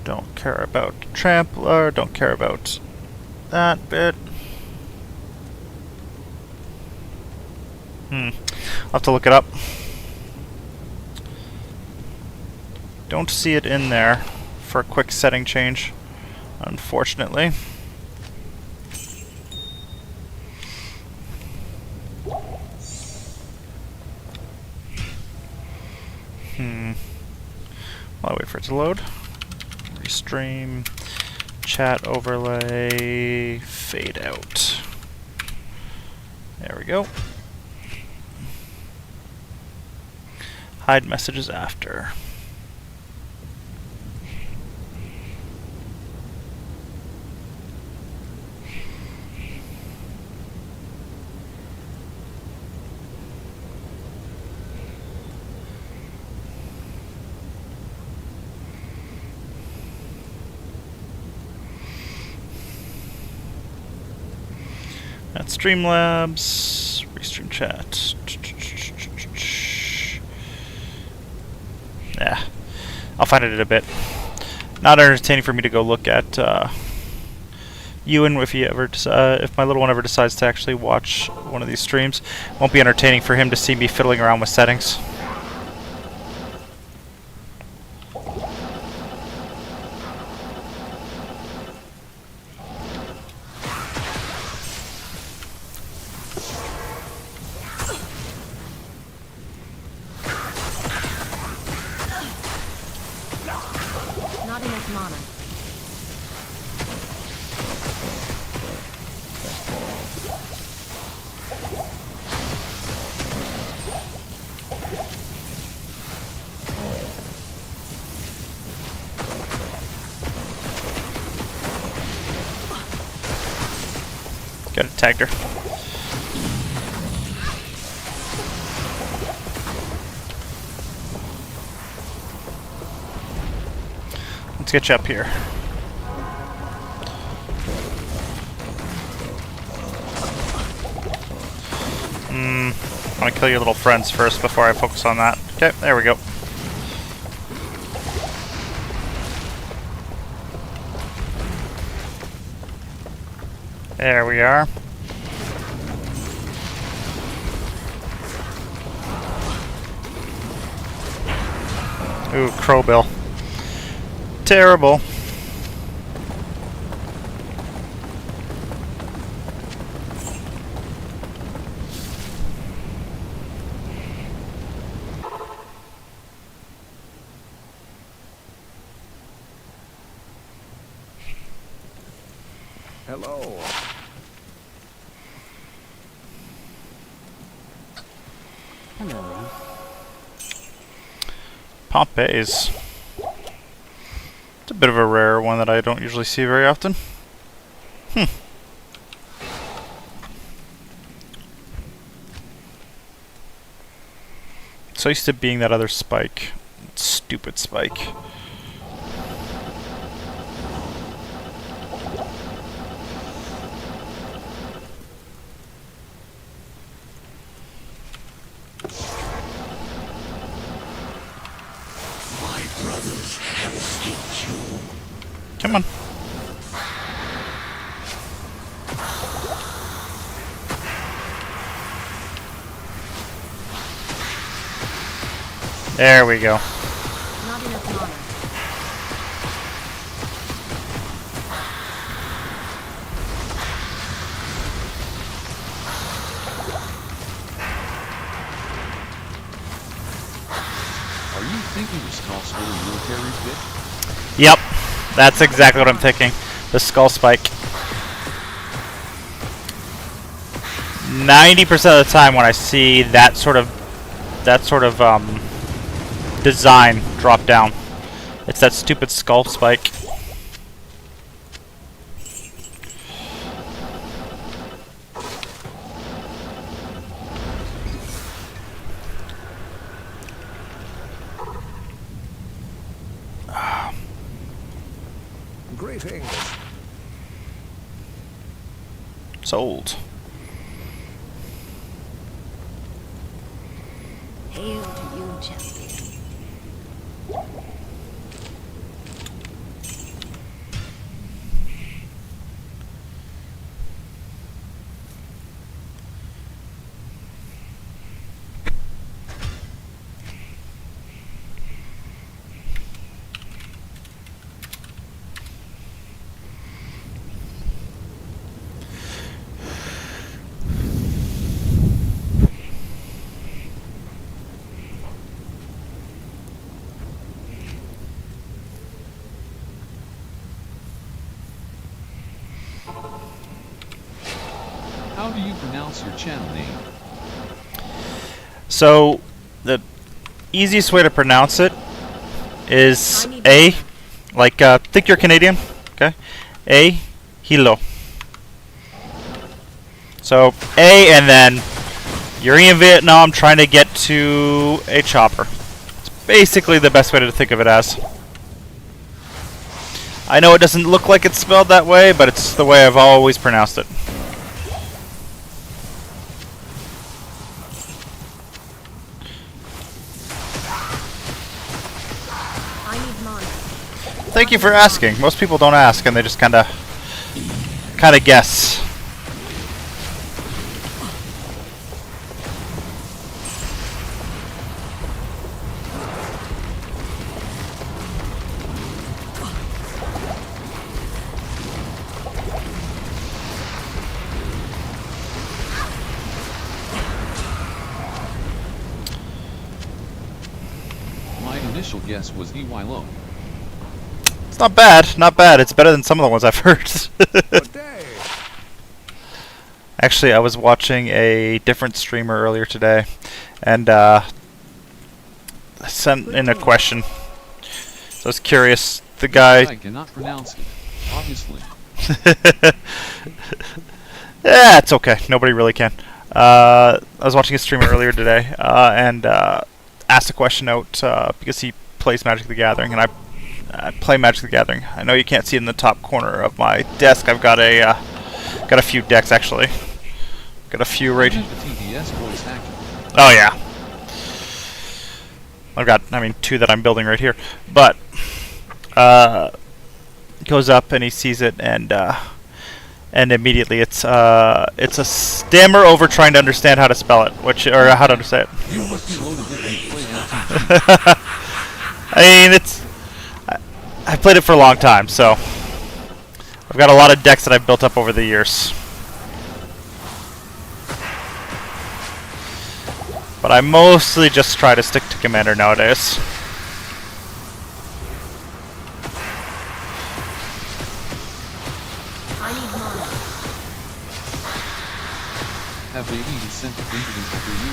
[SPEAKER 1] Don't care about trampler, don't care about that bit. I'll have to look it up. Don't see it in there for a quick setting change, unfortunately. While I wait for it to load. Restream, chat overlay, fade out. There we go. Hide messages after. That's Streamlabs, restream chat. Yeah, I'll find it in a bit. Not entertaining for me to go look at Ewan if he ever, if my little one ever decides to actually watch one of these streams. Won't be entertaining for him to see me fiddling around with settings.
[SPEAKER 6] Not enough mana.
[SPEAKER 1] Got it, tagged her. Let's get you up here. I want to kill your little friends first before I focus on that. Okay, there we go. There we are. Ooh, Crowbill. Terrible.
[SPEAKER 4] Hello.
[SPEAKER 5] Hello.
[SPEAKER 1] Pompey's. It's a bit of a rare one that I don't usually see very often. So used to being that other spike. Stupid spike. Come on. There we go.
[SPEAKER 6] Not enough mana.
[SPEAKER 3] Are you thinking of Skull's little military fit?
[SPEAKER 1] Yep. That's exactly what I'm thinking. The skull spike. 90% of the time when I see that sort of design drop down, it's that stupid skull spike.
[SPEAKER 4] Greetings.
[SPEAKER 1] Sold.
[SPEAKER 6] Hail to you, champion.
[SPEAKER 3] How do you pronounce your channel name?
[SPEAKER 1] So the easiest way to pronounce it is A, like think you're Canadian, okay? A Hilo. So A, and then you're in Vietnam trying to get to a chopper. It's basically the best way to think of it as. I know it doesn't look like it's spelled that way, but it's the way I've always pronounced it.
[SPEAKER 6] I need mana.
[SPEAKER 1] Thank you for asking. Most people don't ask, and they just kind of guess.
[SPEAKER 3] My initial guess was EY low.
[SPEAKER 1] It's not bad, not bad. It's better than some of the ones I've heard.
[SPEAKER 4] Good day.
[SPEAKER 1] Actually, I was watching a different streamer earlier today, and sent in a question. So I was curious. The
[SPEAKER 3] I
[SPEAKER 1] guy,
[SPEAKER 3] cannot pronounce it, obviously.
[SPEAKER 1] yeah, it's okay. Nobody really can. I was watching a streamer earlier today, and asked a question out because he plays Magic the Gathering, and I play Magic the Gathering. I know you can't see it in the top corner of my desk. I've got a few decks actually. Got a few right.
[SPEAKER 3] The TDS voice actor.
[SPEAKER 1] Oh yeah. I've got, I mean, two that I'm building right here. But goes up and he sees it, and immediately it's a stammer over trying to understand how to spell it, or how to say it.
[SPEAKER 3] You must be loaded if you play LTG.
[SPEAKER 1] I mean, I've played it for a long time, so I've got a lot of decks that I've built up over the years. But I mostly just try to stick to Commander nowadays.
[SPEAKER 6] I I need mana.
[SPEAKER 3] Have they even sent the Benjamin after you?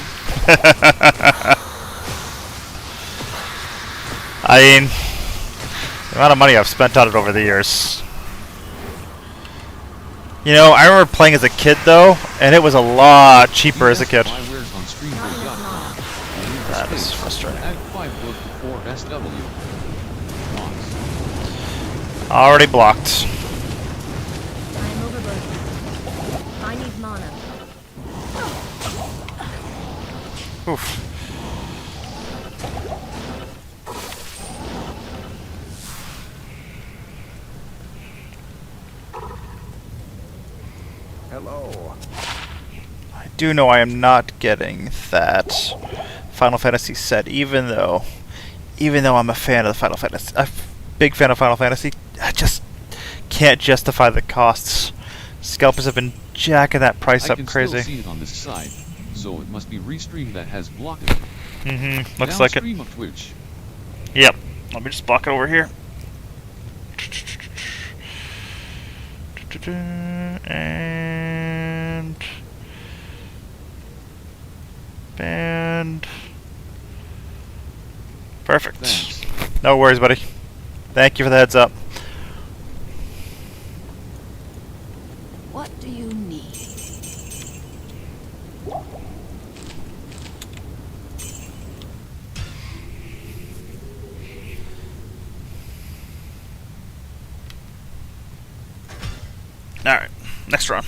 [SPEAKER 1] I mean, the amount of money I've spent on it over the years. You know, I remember playing as a kid though, and it was a lot cheaper as a kid. That is frustrating.
[SPEAKER 3] Add 5 book before SW.
[SPEAKER 1] Already blocked.
[SPEAKER 6] I am overburdened. I need mana.
[SPEAKER 1] Oof.
[SPEAKER 4] Hello.
[SPEAKER 1] I do know I am not getting that Final Fantasy set, even though I'm a fan of the Final Fantasy, a big fan of Final Fantasy. I just can't justify the costs. Scalpers have been jacking that price up crazy.
[SPEAKER 3] I can still see it on this side, so it must be Restream that has blocked it.
[SPEAKER 1] Looks like it.
[SPEAKER 3] Downstream of Twitch.
[SPEAKER 1] Yep. Let me just block it over here. And banned. Perfect.
[SPEAKER 3] Thanks.
[SPEAKER 1] No worries, buddy. Thank you for the heads up.
[SPEAKER 6] What do you need?
[SPEAKER 1] Alright, next run.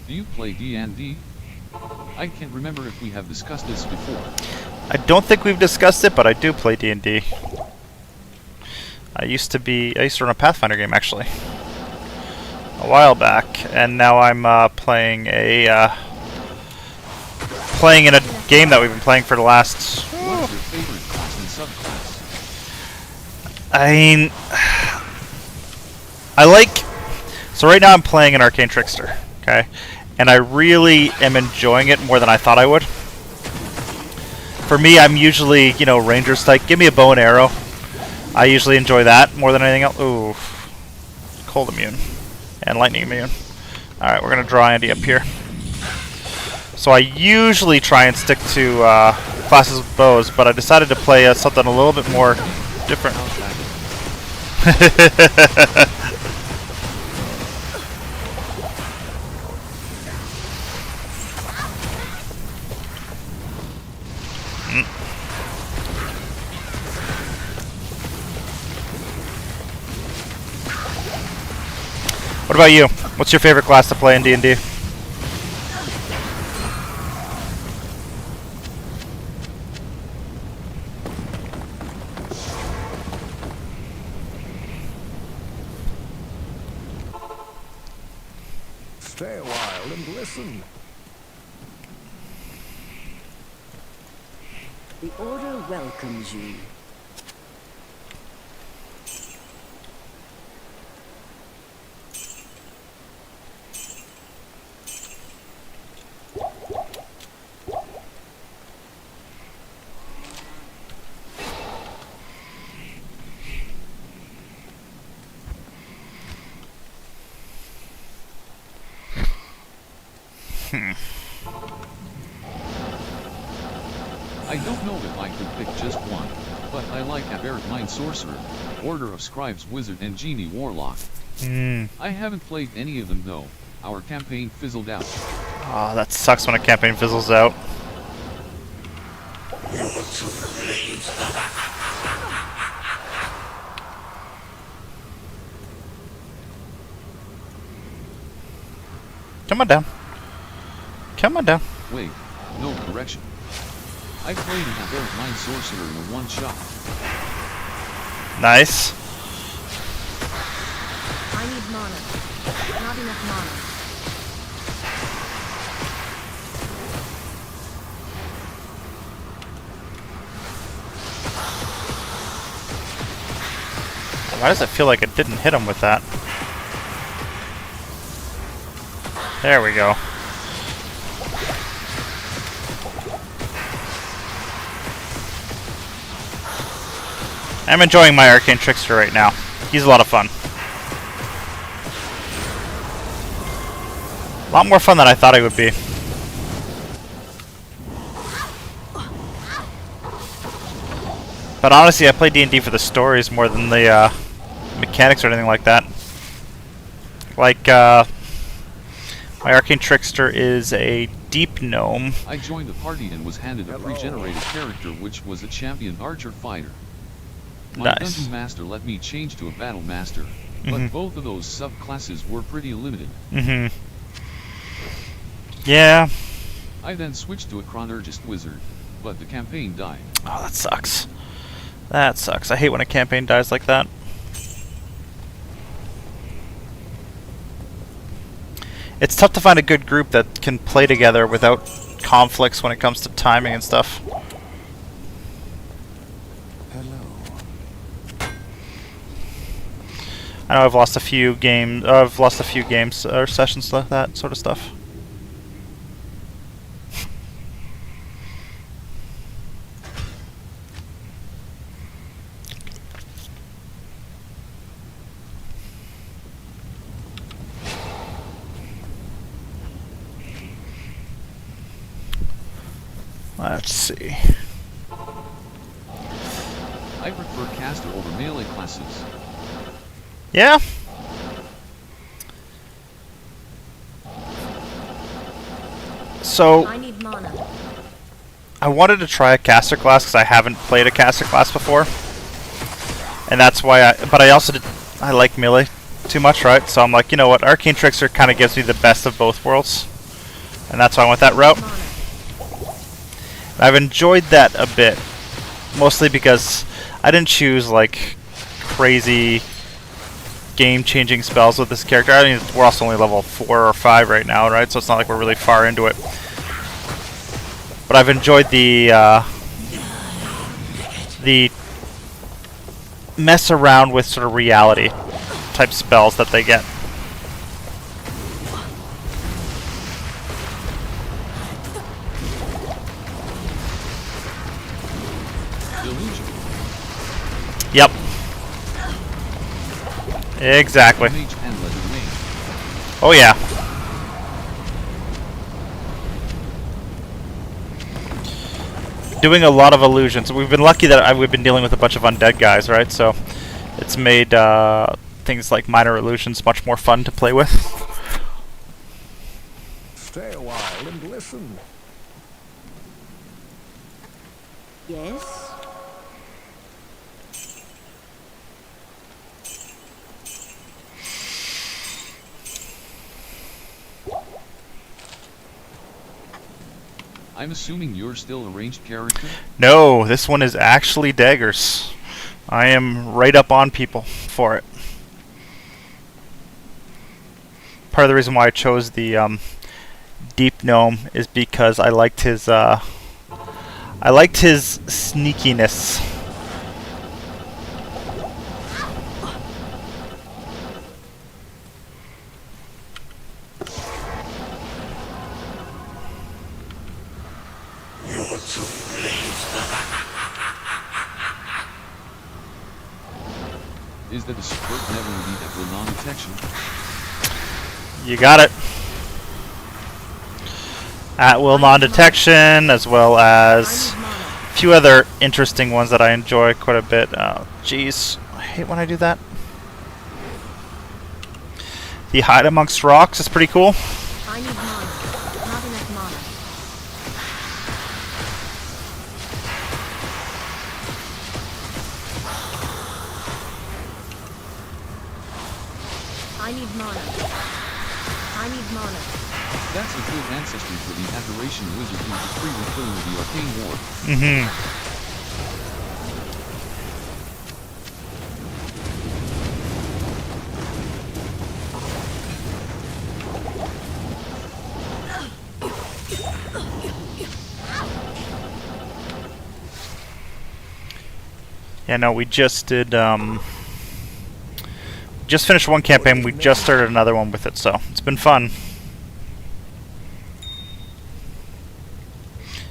[SPEAKER 3] Do you play D&D? I can't remember if we have discussed this before.
[SPEAKER 1] I don't think we've discussed it, but I do play D&D. I used to run a Pathfinder game actually a while back, and now I'm playing in a game that we've been playing for the last.
[SPEAKER 3] What's your favorite class and subclass?
[SPEAKER 1] I mean, I like. So right now I'm playing an Arcane Trickster, okay, and I really am enjoying it more than I thought I would. For me, I'm usually, Ranger's type. Give me a bow and arrow. I usually enjoy that more than anything else. Ooh, cold immune and lightning immune. All right, we're gonna draw Andy up here. So I usually try and stick to classes with bows, but I decided to play something a little bit more different. What about you? What's your favorite class to play in D&D?
[SPEAKER 4] Stay a while and listen.
[SPEAKER 7] The Order welcomes you.
[SPEAKER 3] I don't know if I could pick just one, but I like Aberrant Mind Sorcerer, Order of Scribes Wizard and Genie Warlock. I haven't played any of them though. Our campaign fizzled out.
[SPEAKER 1] Oh, that sucks when a campaign fizzles out. Come on down. Come on down.
[SPEAKER 3] Wait, no correction. I played an Aberrant Mind Sorcerer in a one-shot.
[SPEAKER 1] Nice.
[SPEAKER 6] I need mana. Not enough mana.
[SPEAKER 1] Why does it feel like it didn't hit him with that? There we go. I'm enjoying my Arcane Trickster right now. He's a lot of fun. A lot more fun than I thought he would be. But honestly, I play D&D for the stories more than the mechanics or anything like that. Like, my Arcane Trickster is a Deep Gnome.
[SPEAKER 2] I joined the party and was handed a pre-generated character which was a champion archer fighter. My
[SPEAKER 1] Nice.
[SPEAKER 2] Dungeon Master let me change to a Battle Master, but both of those subclasses were pretty limited.
[SPEAKER 1] Yeah.
[SPEAKER 2] I then switched to a Chronergist Wizard, but the campaign died.
[SPEAKER 1] Oh, that sucks. That sucks. I hate when a campaign dies like that. It's tough to find a good group that can play together without conflicts when it comes to timing and stuff. I know I've lost a few games. Or sessions like that sort of stuff. Let's see.
[SPEAKER 2] I prefer caster over melee classes.
[SPEAKER 1] Yeah. So
[SPEAKER 6] I need mana.
[SPEAKER 1] I wanted to try a caster class because I haven't played a caster class before, and that's why. But I also I like melee too much, right? So I'm like, you know what, Arcane Trickster kind of gives me the best of both worlds, and that's why I went that route.
[SPEAKER 6] Mana.
[SPEAKER 1] I've enjoyed that a bit, mostly because I didn't choose like crazy game-changing spells with this character. I mean, we're also only level 4 or 5 right now, right? So it's not like we're really far into it. But I've enjoyed the mess around with sort of reality type spells that they get.
[SPEAKER 2] Delusion.
[SPEAKER 1] Yep. Exactly.
[SPEAKER 2] Mage and Leather Mage.
[SPEAKER 1] Oh yeah. Doing a lot of illusions. We've been lucky that we've been dealing with a bunch of undead guys, right? So it's made things like minor illusions much more fun to play with.
[SPEAKER 4] Stay a while and listen.
[SPEAKER 7] Yes?
[SPEAKER 2] I'm assuming you're still a ranged character?
[SPEAKER 1] No, this one is actually daggers. I am right up on people for it. Part of the reason why I chose the Deep Gnome is because I liked his sneakiness.
[SPEAKER 2] Is that a support never need at will non-detection?
[SPEAKER 1] You got it. At will non-detection, as well as a few other interesting ones that I enjoy quite a bit. Oh, jeez. I hate when I do that. The hide amongst rocks is pretty cool.
[SPEAKER 6] I need mana. Not enough mana. I need mana. I need mana.
[SPEAKER 2] That's a good ancestry for the Aberration Wizard who was free with filling the Arcane War.
[SPEAKER 1] Yeah, no, we just did, just finished one campaign, we just started another one with it, so it's been fun.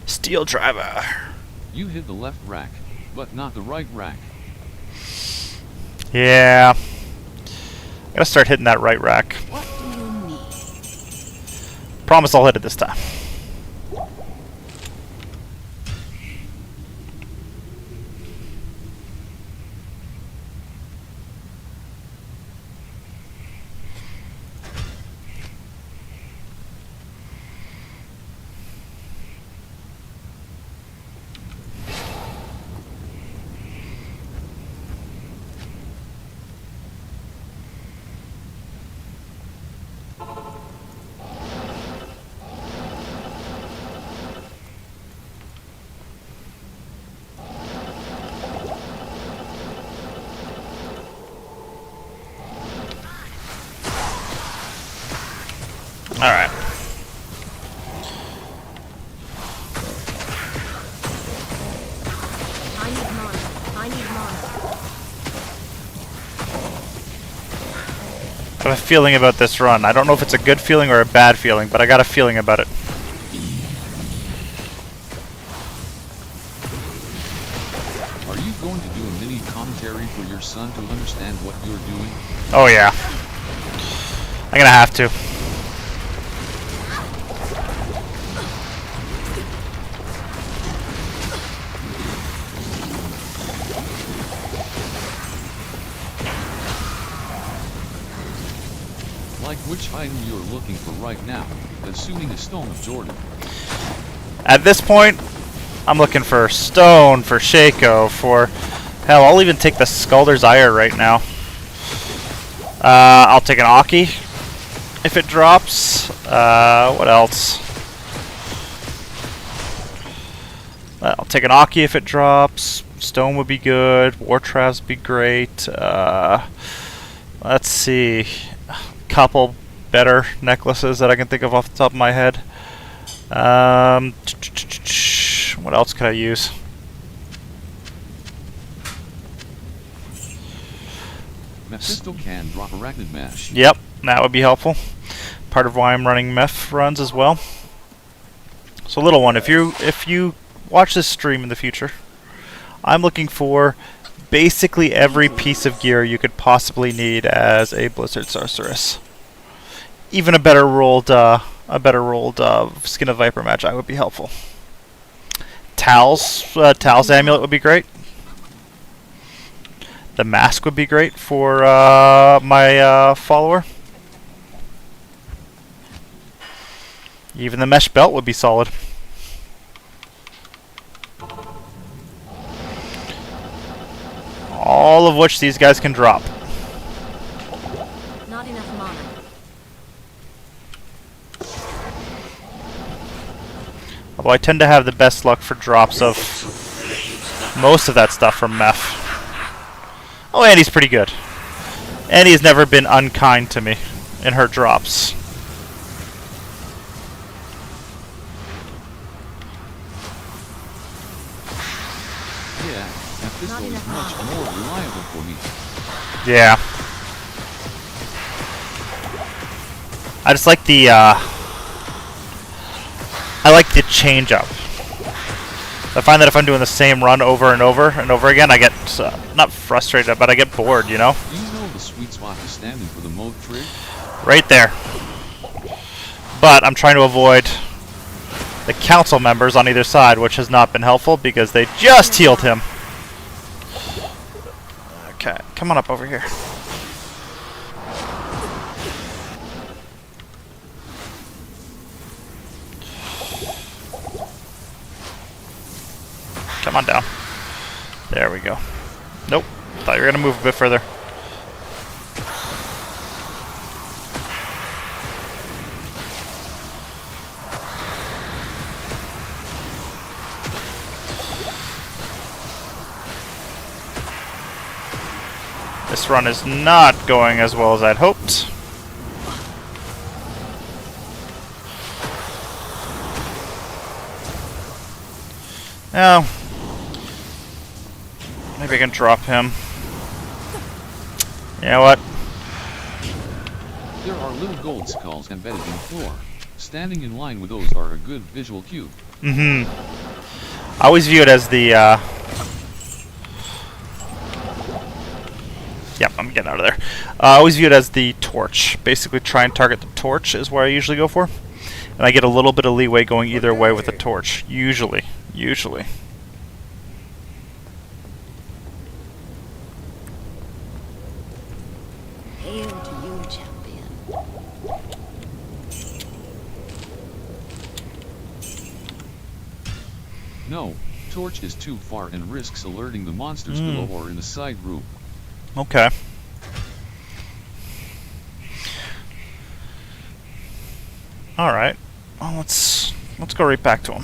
[SPEAKER 1] Steel Driver.
[SPEAKER 2] You hit the left rack, but not the right rack.
[SPEAKER 1] Yeah. Gotta start hitting that right rack.
[SPEAKER 7] What do you need?
[SPEAKER 1] Promise I'll hit it this time. Alright.
[SPEAKER 6] I need mana. I need mana.
[SPEAKER 1] I have a feeling about this run. I don't know if it's a good feeling or a bad feeling, but I got a feeling about it.
[SPEAKER 2] Are you going to do a mini commentary for your son to understand what you're doing?
[SPEAKER 1] Oh yeah. I'm gonna have to.
[SPEAKER 2] Like which item you're looking for right now, assuming a Stone of Jordan.
[SPEAKER 1] At this point, I'm looking for Stone, for Shaco, for... Hell, I'll even take the Scalder's Ire right now. I'll take an Aki if it drops. What else? I'll take an Aki if it drops. Stone would be good. War Traps would be great. Let's see. Couple better necklaces that I can think of off the top of my head. What else could I use?
[SPEAKER 2] Mephisto can drop Arachnid Mash.
[SPEAKER 1] Yep, that would be helpful. Part of why I'm running Meph runs as well. So little one, if you watch this stream in the future, I'm looking for basically every piece of gear you could possibly need as a Blizzard Sorceress. Even a better rolled Skin of Viper Magi would be helpful. Tal's amulet would be great. The mask would be great for my follower. Even the mesh belt would be solid. All of which these guys can drop.
[SPEAKER 6] Not enough mana.
[SPEAKER 1] Although I tend to have the best luck for drops of most of that stuff from Meph. Oh, Annie's pretty good. Annie has never been unkind to me in her drops.
[SPEAKER 2] Yeah, Mephisto is much more reliable for me.
[SPEAKER 1] Yeah. I just like the change up. I find that if I'm doing the same run over and over and over again, I get not frustrated, but I get bored, you know?
[SPEAKER 2] Do you know the sweet spot is standing for the mode trig?
[SPEAKER 1] Right there. But I'm trying to avoid the council members on either side, which has not been helpful because they just healed him. Okay, come on up over here. Come on down. There we go. Nope. Thought you were gonna move a bit further. This run is not going as well as I'd hoped. Now, maybe I can drop him. You know what?
[SPEAKER 2] There are little gold skulls embedded in the floor. Standing in line with those are a good visual cue.
[SPEAKER 1] Mm-hmm. I always view it as the Yep, I'm getting out of there. I always view it as the torch. Basically, try and target the torch is where I usually go for. And I get a little bit of leeway going either way with the torch. Usually. Usually.
[SPEAKER 7] Hail to you, champion.
[SPEAKER 2] No, torch is too far and risks alerting the monsters below or in the side room.
[SPEAKER 1] Okay. Alright. Well, let's go right back to him.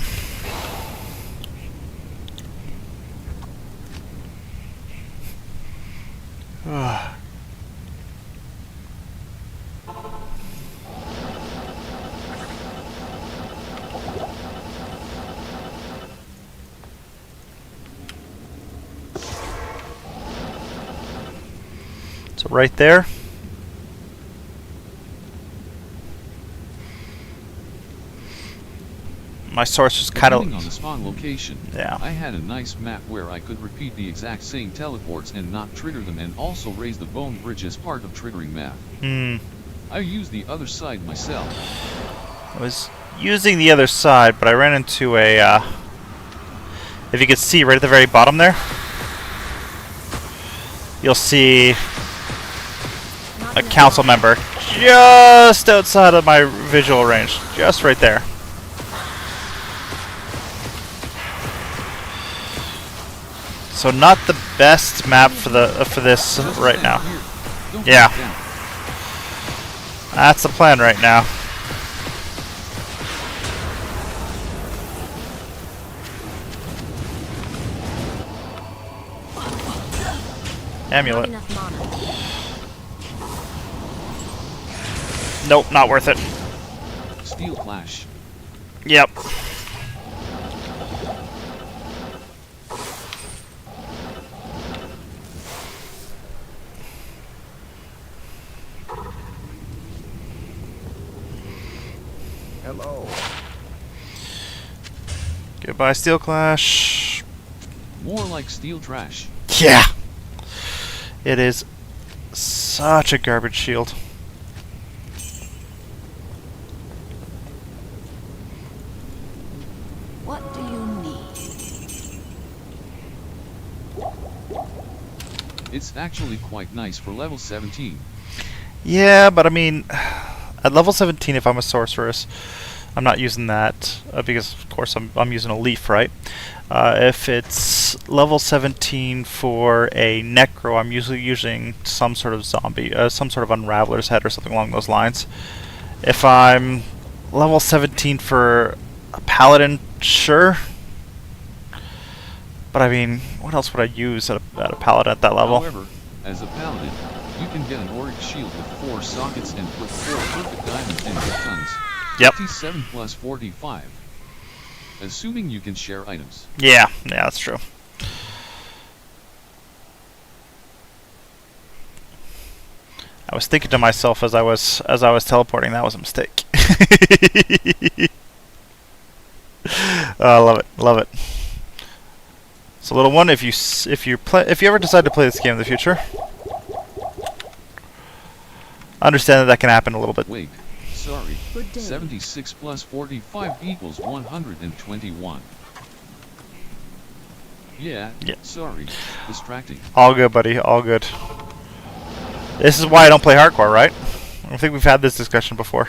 [SPEAKER 1] So right there. My source was kind
[SPEAKER 2] Depending
[SPEAKER 1] of...
[SPEAKER 2] on the spawn location,
[SPEAKER 1] Yeah.
[SPEAKER 2] I had a nice map where I could repeat the exact same teleports and not trigger them, and also raise the bone bridge as part of triggering math. I used the other side myself.
[SPEAKER 1] I was using the other side, but I ran into a... if you can see right at the very bottom there, you'll see a council member just outside of my visual range. Just right there. So not the best map for this right now. Yeah. That's the plan right now. Amulet.
[SPEAKER 6] Not enough mana.
[SPEAKER 1] Nope, not worth it.
[SPEAKER 2] Steel Clash.
[SPEAKER 1] Yep.
[SPEAKER 4] Hello.
[SPEAKER 1] Goodbye, Steel Clash.
[SPEAKER 2] More like Steel Trash.
[SPEAKER 1] Yeah. It is such a garbage shield.
[SPEAKER 7] What do you need?
[SPEAKER 2] It's actually quite nice for level 17.
[SPEAKER 1] Yeah, but I mean, at level 17, if I'm a sorceress, I'm not using that because, of course, I'm using a leaf, right? If it's level 17 for a necro, I'm usually using some sort of zombie, some sort of unraveler's head or something along those lines. If I'm level 17 for a paladin, sure. But I mean, what else would I use at a paladin at that level?
[SPEAKER 2] However, as a paladin, you can get an auric shield with 4 sockets and put 4 perfect diamonds in your tons.
[SPEAKER 1] Yep.
[SPEAKER 2] 57 plus 45. Assuming you can share items.
[SPEAKER 1] Yeah, that's true. I was thinking to myself as I was teleporting, that was a mistake. Love it, love it. So, little one, if you ever decide to play this game in the future, understand that can happen a little bit.
[SPEAKER 2] Wait, sorry.
[SPEAKER 7] Good day.
[SPEAKER 2] 76 plus 45 equals 121. Yeah, sorry. Distracting.
[SPEAKER 1] All good, buddy. All good. This is why I don't play hardcore, right? I don't think we've had this discussion before.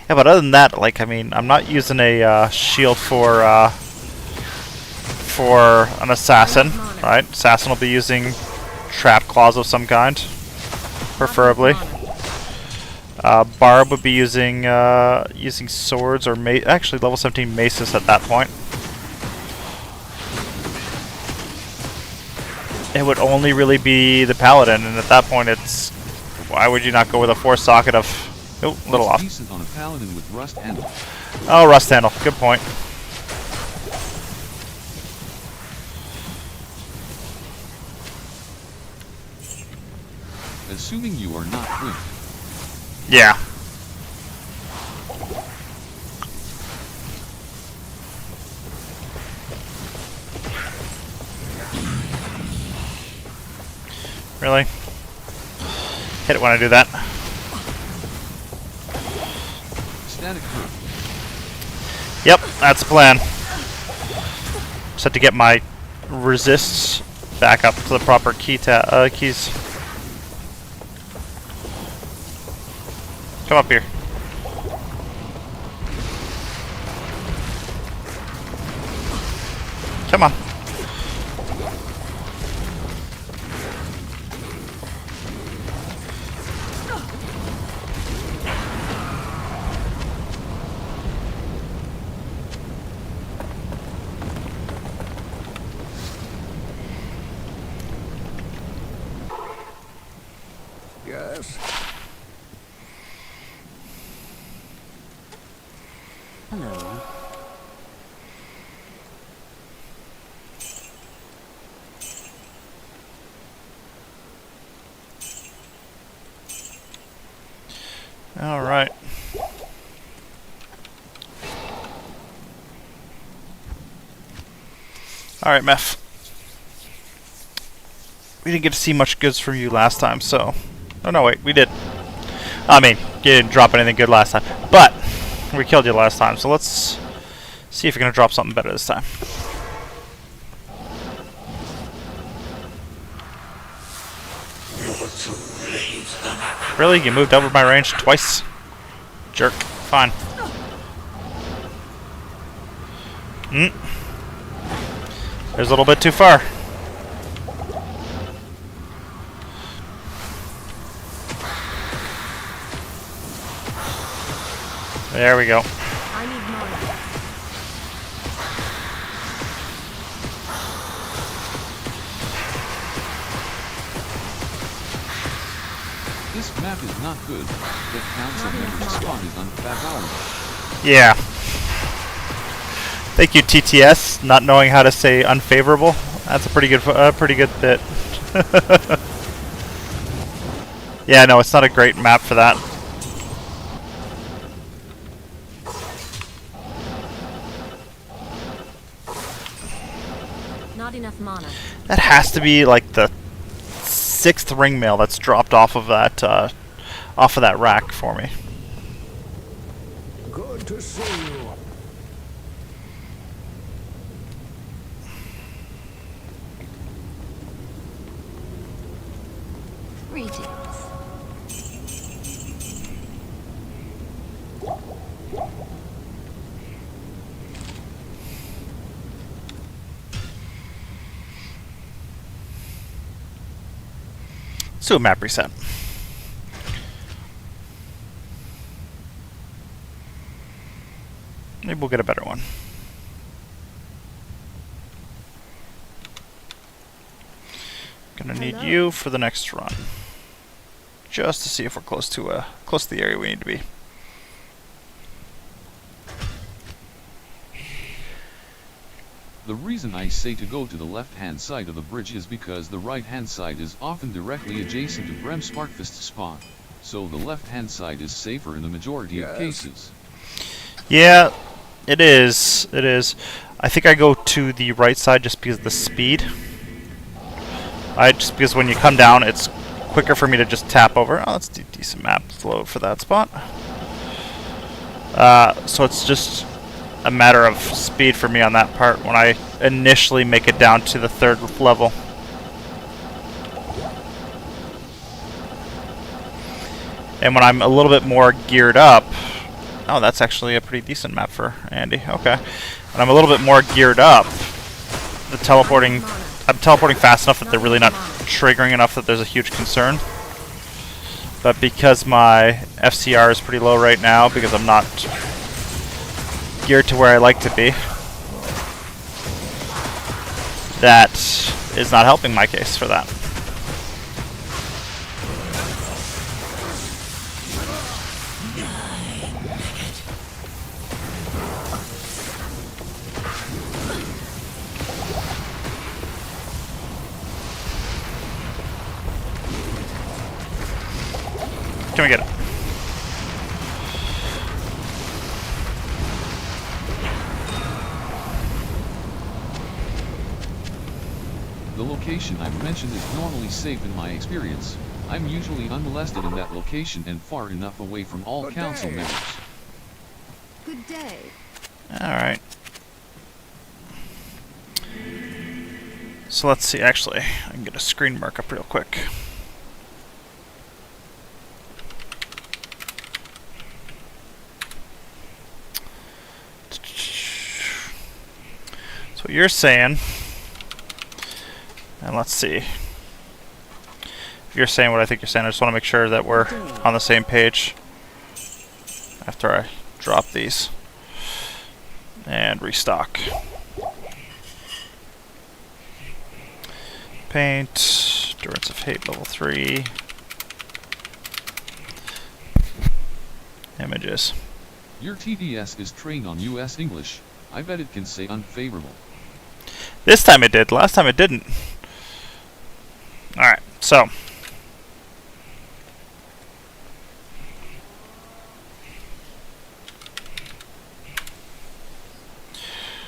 [SPEAKER 1] Yeah, but other than that, like, I mean, I'm not using a shield for an assassin, right? Assassin will be using trap claws of some kind, preferably. Barb would be using swords or actually level 17 maces at that point. It would only really be the paladin, and at that point, it's why would you not go with a 4 socket of? Oh, a little off.
[SPEAKER 2] Decent on a paladin with rust handle.
[SPEAKER 1] Oh, rust handle. Good point.
[SPEAKER 2] Assuming you are not quick.
[SPEAKER 1] Yeah. Really? Hit it when I do that.
[SPEAKER 2] Static hurt.
[SPEAKER 1] Yep, that's the plan. Just have to get my resists back up to the proper keys. Come up here. Come on.
[SPEAKER 4] Yes.
[SPEAKER 5] Hello.
[SPEAKER 1] All right. All right, Meph. We didn't get to see much goods from you last time, so... Oh, no, wait, we did. I mean, you didn't drop anything good last time, but we killed you last time, so let's see if you're going to drop something better this time. Really? You moved over my range twice? Jerk. Fine. There's a little bit too far. There we go.
[SPEAKER 6] I need mana.
[SPEAKER 2] This map is not good. The council member's spawn is unfavorable.
[SPEAKER 1] Yeah. Thank you, TTS. Not knowing how to say unfavorable. That's a pretty good bit. Yeah, no, it's not a great map for that.
[SPEAKER 6] Not enough mana.
[SPEAKER 1] That has to be like the 6th ring mail that's dropped off of that rack for me.
[SPEAKER 4] Good to see you.
[SPEAKER 7] Greetings.
[SPEAKER 1] Let's do a map reset. Maybe we'll get a better one. Gonna need
[SPEAKER 6] Hello.
[SPEAKER 1] you for the next run, just to see if we're close to the area we need to be.
[SPEAKER 2] The reason I say to go to the left-hand side of the bridge is because the right-hand side is often directly adjacent to Brem Sparkfist spawn, so the left-hand side is safer in the majority of cases.
[SPEAKER 1] Yeah, it is. It is. I think I go to the right side just because of the speed. Just because when you come down, it's quicker for me to just tap over. Oh, that's a decent map flow for that spot. So it's just a matter of speed for me on that part when I initially make it down to the 3rd level. And when I'm a little bit more geared up... Oh, that's actually a pretty decent map for Andy. Okay. When I'm a little bit more geared up, I'm teleporting fast enough that they're really not triggering enough that there's a huge concern. But because my FCR is pretty low right now, because I'm not geared to where I like to be, that is not helping my case for that. Can we get it?
[SPEAKER 2] The location I mentioned is normally safe in my experience. I'm usually unmolested in that location and far enough away from all
[SPEAKER 4] Good
[SPEAKER 2] council
[SPEAKER 4] day.
[SPEAKER 2] members.
[SPEAKER 7] Good day.
[SPEAKER 1] Alright. So let's see, actually, I can get a screen markup real quick. So what you're saying, and let's see. If you're saying what I think you're saying, I just want to make sure that we're on the same page after I drop these and restock. Paint, Endurance of Hate level 3. Images.
[SPEAKER 2] Your TDS is trained on US English. I bet it can say unfavorable.
[SPEAKER 1] This time it did, last time it didn't. Alright, so.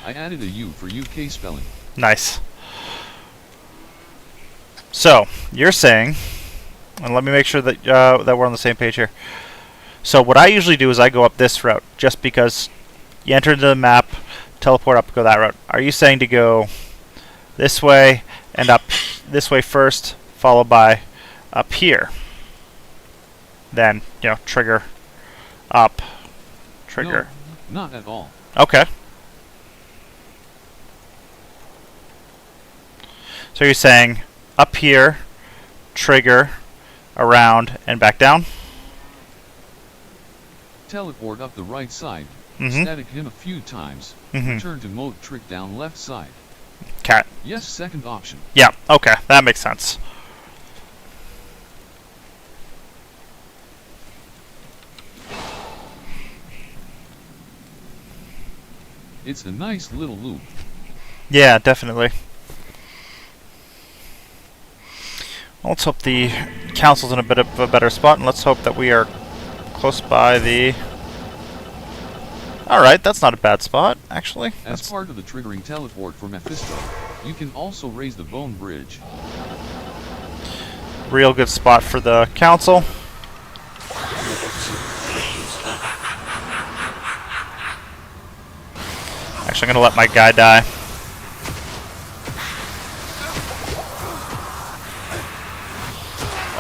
[SPEAKER 2] I added a U for UK spelling.
[SPEAKER 1] Nice. So, you're saying, and let me make sure that that we're on the same page here. So what I usually do is I go up this route, just because you enter into the map, teleport up, go that route. Are you saying to go this way and up this way first, followed by up here? Then, you know, trigger up, trigger.
[SPEAKER 2] No, not at all.
[SPEAKER 1] Okay. So you're saying up here, trigger, around, and back down?
[SPEAKER 2] Teleport up the right side.
[SPEAKER 1] Mm-hmm.
[SPEAKER 2] Static him a few times.
[SPEAKER 1] Mm-hmm.
[SPEAKER 2] Return to mode trick down left side.
[SPEAKER 1] Okay.
[SPEAKER 2] Yes, second option.
[SPEAKER 1] Yeah, okay. That makes sense.
[SPEAKER 2] It's a nice little loop.
[SPEAKER 1] Yeah, definitely. Well, let's hope the council's in a bit of a better spot, and let's hope that we are close by the... Alright, that's not a bad spot, actually.
[SPEAKER 2] As
[SPEAKER 1] That's
[SPEAKER 2] part of the triggering teleport for Mephisto, you can also raise the bone bridge.
[SPEAKER 1] a real good spot for the council. Actually, I'm gonna let my guy die.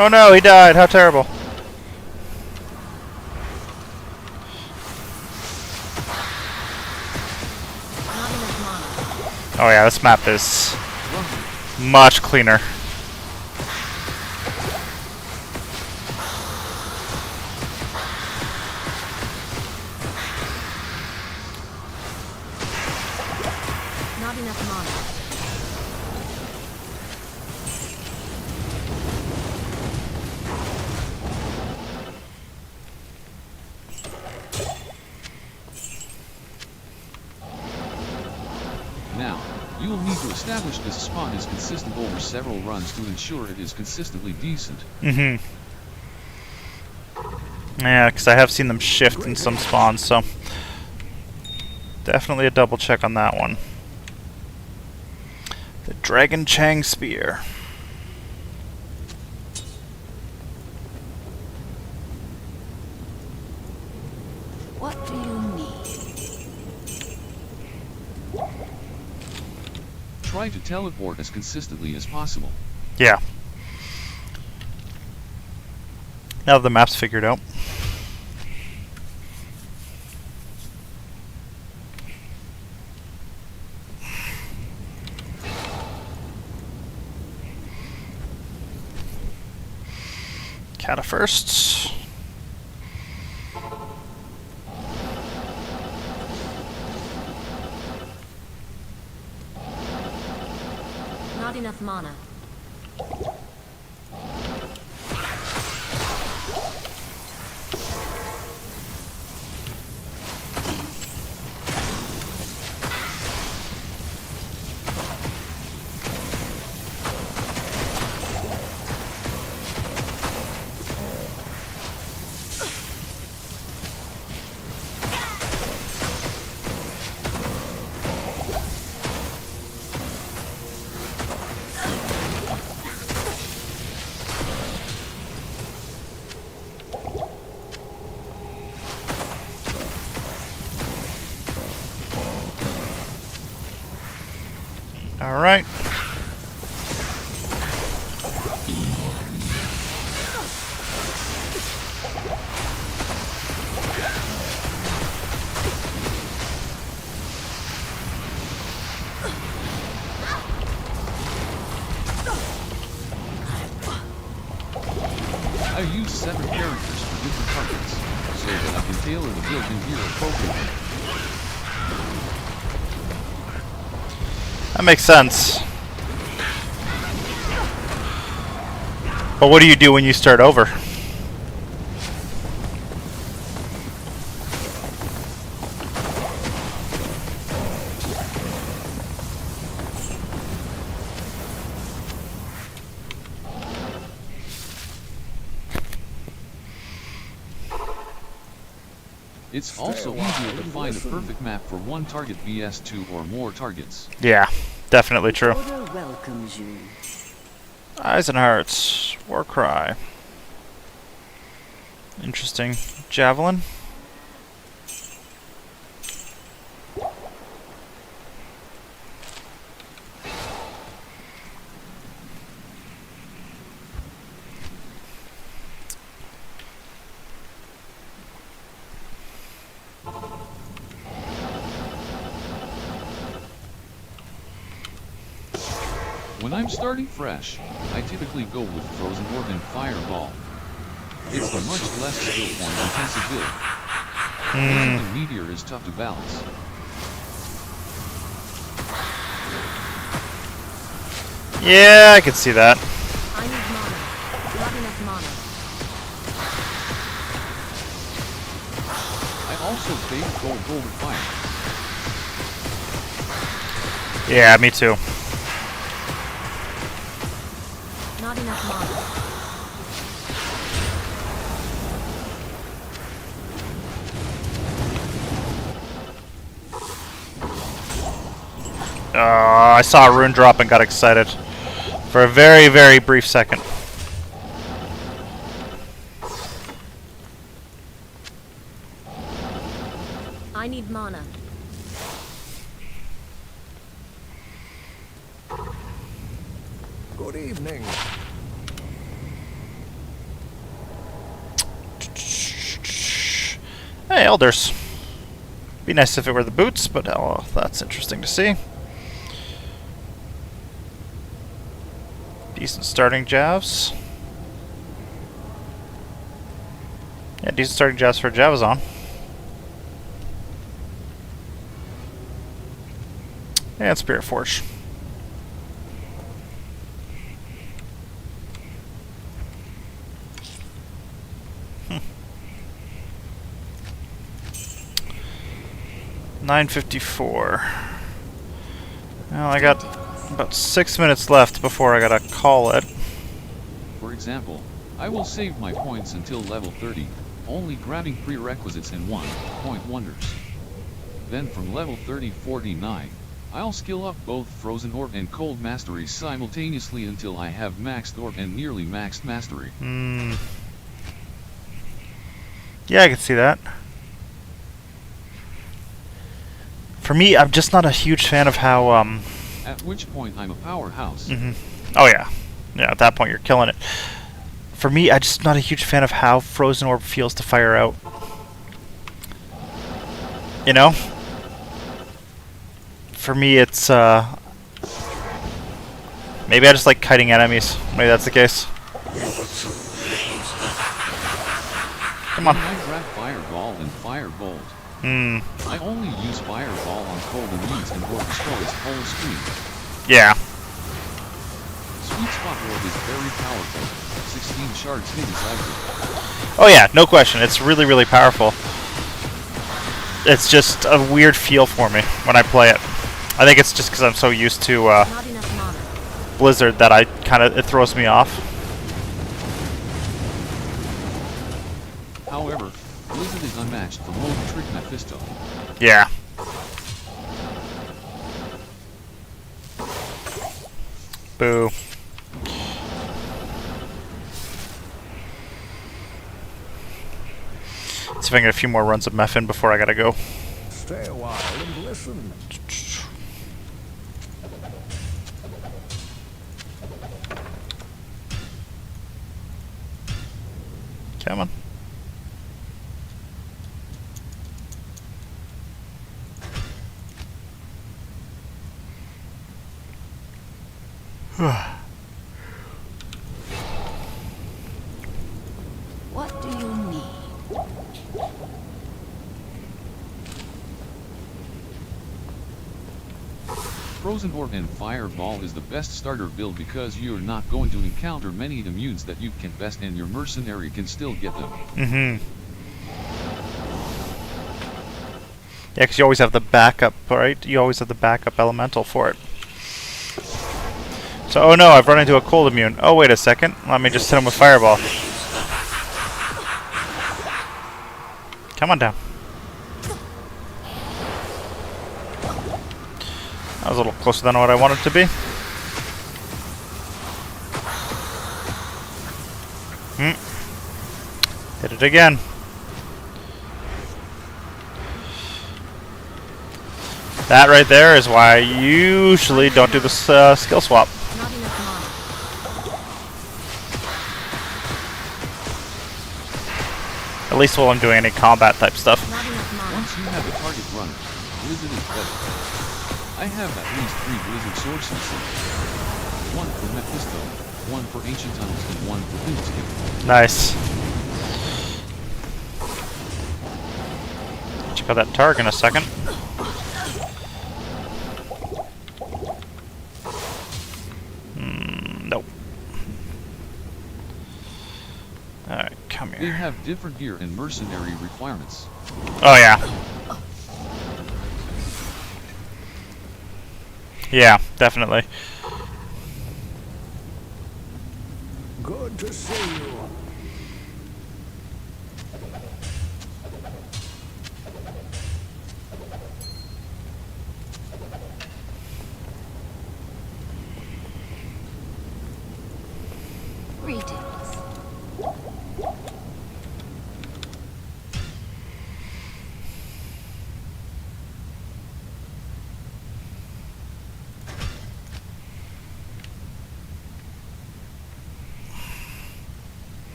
[SPEAKER 1] Oh no, he died. How terrible.
[SPEAKER 6] Not enough mana.
[SPEAKER 1] Oh yeah, this map is much cleaner.
[SPEAKER 6] Not enough mana.
[SPEAKER 2] Now, you will need to establish this spot is consistent over several runs to ensure it is consistently decent.
[SPEAKER 1] Mm-hmm. Yeah, because I have seen them shift in some spawns, so definitely a double check on that one. The Dragon Chang Spear.
[SPEAKER 7] What do you need?
[SPEAKER 2] Try to teleport as consistently as possible.
[SPEAKER 1] Yeah. Now that the map's figured out. Kata first.
[SPEAKER 6] Not enough mana.
[SPEAKER 1] Alright.
[SPEAKER 2] I use 7 characters for different targets, so that I can tailor the built-in gear appropriately.
[SPEAKER 1] That makes sense. But what do you do when you start over?
[SPEAKER 2] It's also easier to find a perfect map for one target vs 2 or more targets.
[SPEAKER 1] Yeah, definitely true.
[SPEAKER 5] Order welcomes you.
[SPEAKER 1] Eyes and Hearts. Warcry. Interesting. Javelin.
[SPEAKER 2] When I'm starting fresh, I typically go with Frozen Orb and Fireball. It's a much less skill point intensive build. Poison and Meteor is tough to balance.
[SPEAKER 1] Yeah, I can see that.
[SPEAKER 6] I need mana. Not enough mana.
[SPEAKER 2] I also fade Golden Fire.
[SPEAKER 1] Yeah, me too.
[SPEAKER 6] Not enough mana.
[SPEAKER 1] I saw a rune drop and got excited. For a very, very brief second.
[SPEAKER 6] I need mana.
[SPEAKER 4] Good evening.
[SPEAKER 1] Hey, elders. Be nice if it were the boots, but oh, that's interesting to see. Decent starting jabs. Yeah, decent starting jabs for Javazon. And Spirit Forge. Hmm. 9:54. Well, I got about 6 minutes left before I gotta call it.
[SPEAKER 2] For example, I will save my points until level 30, only grabbing prerequisites and 1-point wonders. Then from level 30-49, I'll skill up both Frozen Orb and Cold Mastery simultaneously until I have maxed Orb and nearly maxed Mastery.
[SPEAKER 1] Yeah, I can see that. For me, I'm just not a huge fan of how,
[SPEAKER 2] At which point I'm a powerhouse.
[SPEAKER 1] Oh yeah. Yeah, at that point you're killing it. For me, I'm just not a huge fan of how Frozen Orb feels to fire out. You know? For me, it's, maybe I just like kiting enemies. Maybe that's the case. Come on.
[SPEAKER 2] I grab Fireball and Firebolt. I only use Fireball on cold elites and Orb destroys whole screen.
[SPEAKER 1] Yeah.
[SPEAKER 2] Sweet Spot Orb is very powerful. 16 shards hit is average.
[SPEAKER 1] Oh yeah, no question. It's really, really powerful. It's just a weird feel for me when I play it. I think it's just because I'm so used to
[SPEAKER 6] Not enough mana.
[SPEAKER 1] Blizzard that it throws me off.
[SPEAKER 2] However, Blizzard is unmatched for Mode Trick Mephisto.
[SPEAKER 1] Yeah. Boo. See if I can get a few more runs of Meph in before I gotta go.
[SPEAKER 4] Stay a while and listen.
[SPEAKER 1] Come on.
[SPEAKER 7] What do you need?
[SPEAKER 2] Frozen Orb and Fireball is the best starter build because you're not going to encounter many immunes that you can best and your mercenary can still get them.
[SPEAKER 1] Mm-hmm. Yeah, because you always have the backup, right? You always have the backup elemental for it. So, oh no, I've run into a cold immune. Oh, wait a second. Let me just hit him with Fireball. Come on down. That was a little closer than what I wanted to be. Hit it again. That right there is why I usually don't do the skill swap.
[SPEAKER 6] Not enough mana.
[SPEAKER 1] At least while I'm doing any combat type stuff.
[SPEAKER 6] Not enough mana.
[SPEAKER 2] Once you have a target runner, Blizzard is better. I have at least 3 Blizzard Sorceresses. One for Mephisto, one for Ancient Tunnels, and one for Finskin.
[SPEAKER 1] Nice. Check out that target in a second. Nope. Alright, come
[SPEAKER 2] They
[SPEAKER 1] here.
[SPEAKER 2] have different gear and mercenary requirements.
[SPEAKER 1] Oh, yeah. Yeah, definitely.
[SPEAKER 4] Good to see you.
[SPEAKER 7] Greetings.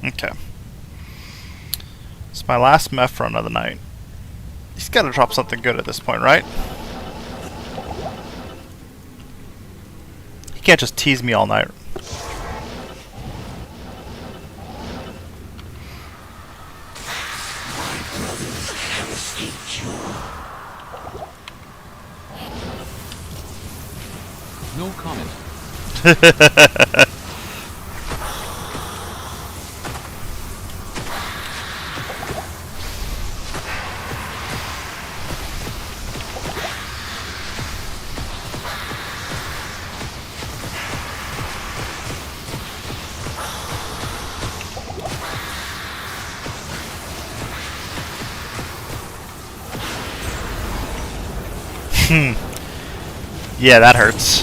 [SPEAKER 1] Okay. It's my last meth run of the night. He's got to drop something good at this point, right? He can't just tease me all night.
[SPEAKER 2] No comment.
[SPEAKER 1] Yeah, that hurts.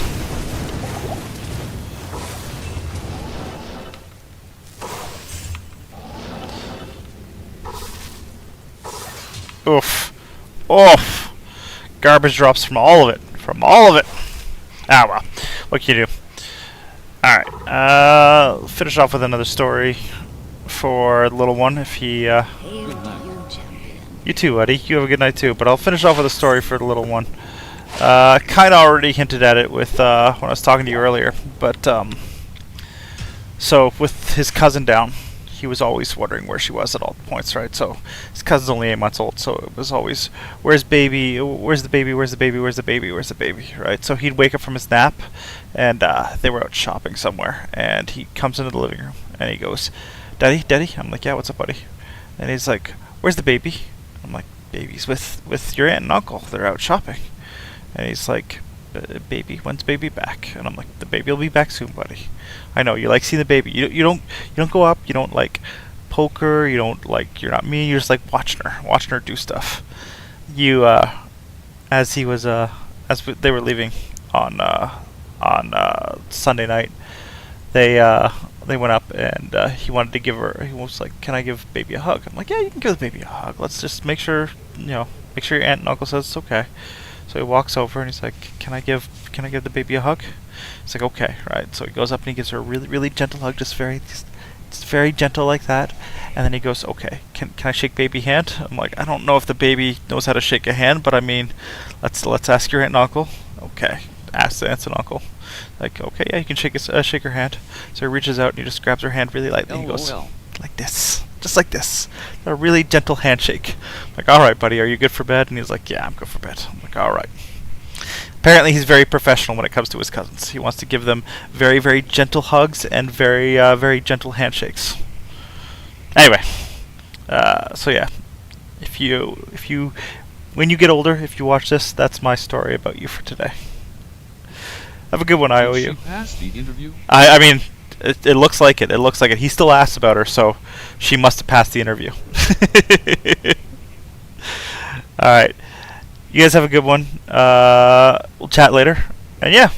[SPEAKER 1] Oof. Oof. Garbage drops from all of it. From all of it. Ah, well. What can you do? Alright. Finish off with another story for the little one if he,
[SPEAKER 7] Hail
[SPEAKER 2] Good
[SPEAKER 7] to
[SPEAKER 2] night.
[SPEAKER 7] you, champion.
[SPEAKER 1] You too, Eddie. You have a good night too. But I'll finish off with a story for the little one. Kind of already hinted at it with when I was talking to you earlier. But so with his cousin down, he was always wondering where she was at all points, right? So his cousin's only 8 months old, so it was always, "Where's baby? Where's the baby? Where's the baby? Where's the baby? Where's the baby?" Right? So he'd wake up from his nap, and they were out shopping somewhere, and he comes into the living room and he goes, "Daddy, Daddy." I'm like, "Yeah, what's up, buddy?" And he's like, "Where's the baby?" I'm like, "Baby's with your aunt and uncle. They're out shopping." And he's like, "Baby, when's baby back?" And I'm like, "The baby will be back soon, buddy. I know you like seeing the baby. You don't go up. You don't like poke her. You don't like. You're not mean. You're just like watching her do stuff." You as he was they were leaving on Sunday night, they went up and he wanted to give her. He was like, "Can I give baby a hug?" I'm like, "Yeah, you can give the baby a hug. Let's just make sure your aunt and uncle says it's okay." So he walks over and he's like, can I give the baby a hug? It's like, okay, right. So he goes up and he gives her a really, really gentle hug, just very gentle like that. And then he goes, okay, can I shake baby hand? I'm like, I don't know if the baby knows how to shake a hand, but I mean, let's ask your aunt and uncle. Okay, ask the aunt and uncle. Like, okay, yeah, you can shake her hand. So he reaches out and he just grabs her hand really lightly. And he goes, like this, just like this, a really gentle handshake. I'm like, all right, buddy, are you good for bed? And he's like, yeah, I'm good for bed. I'm like, all right. Apparently, he's very professional when it comes to his cousins. He wants to give them very, very gentle hugs and very, very gentle handshakes. Anyway, so yeah, if you, when you get older, if you watch this, that's my story about you for today. Have a good one,
[SPEAKER 2] Did
[SPEAKER 1] IOU.
[SPEAKER 2] she pass the interview?
[SPEAKER 1] I mean, it looks like it. It looks like it. He still asks about her, so she must have passed the interview. All right. You guys have a good one. We'll chat later. And yeah,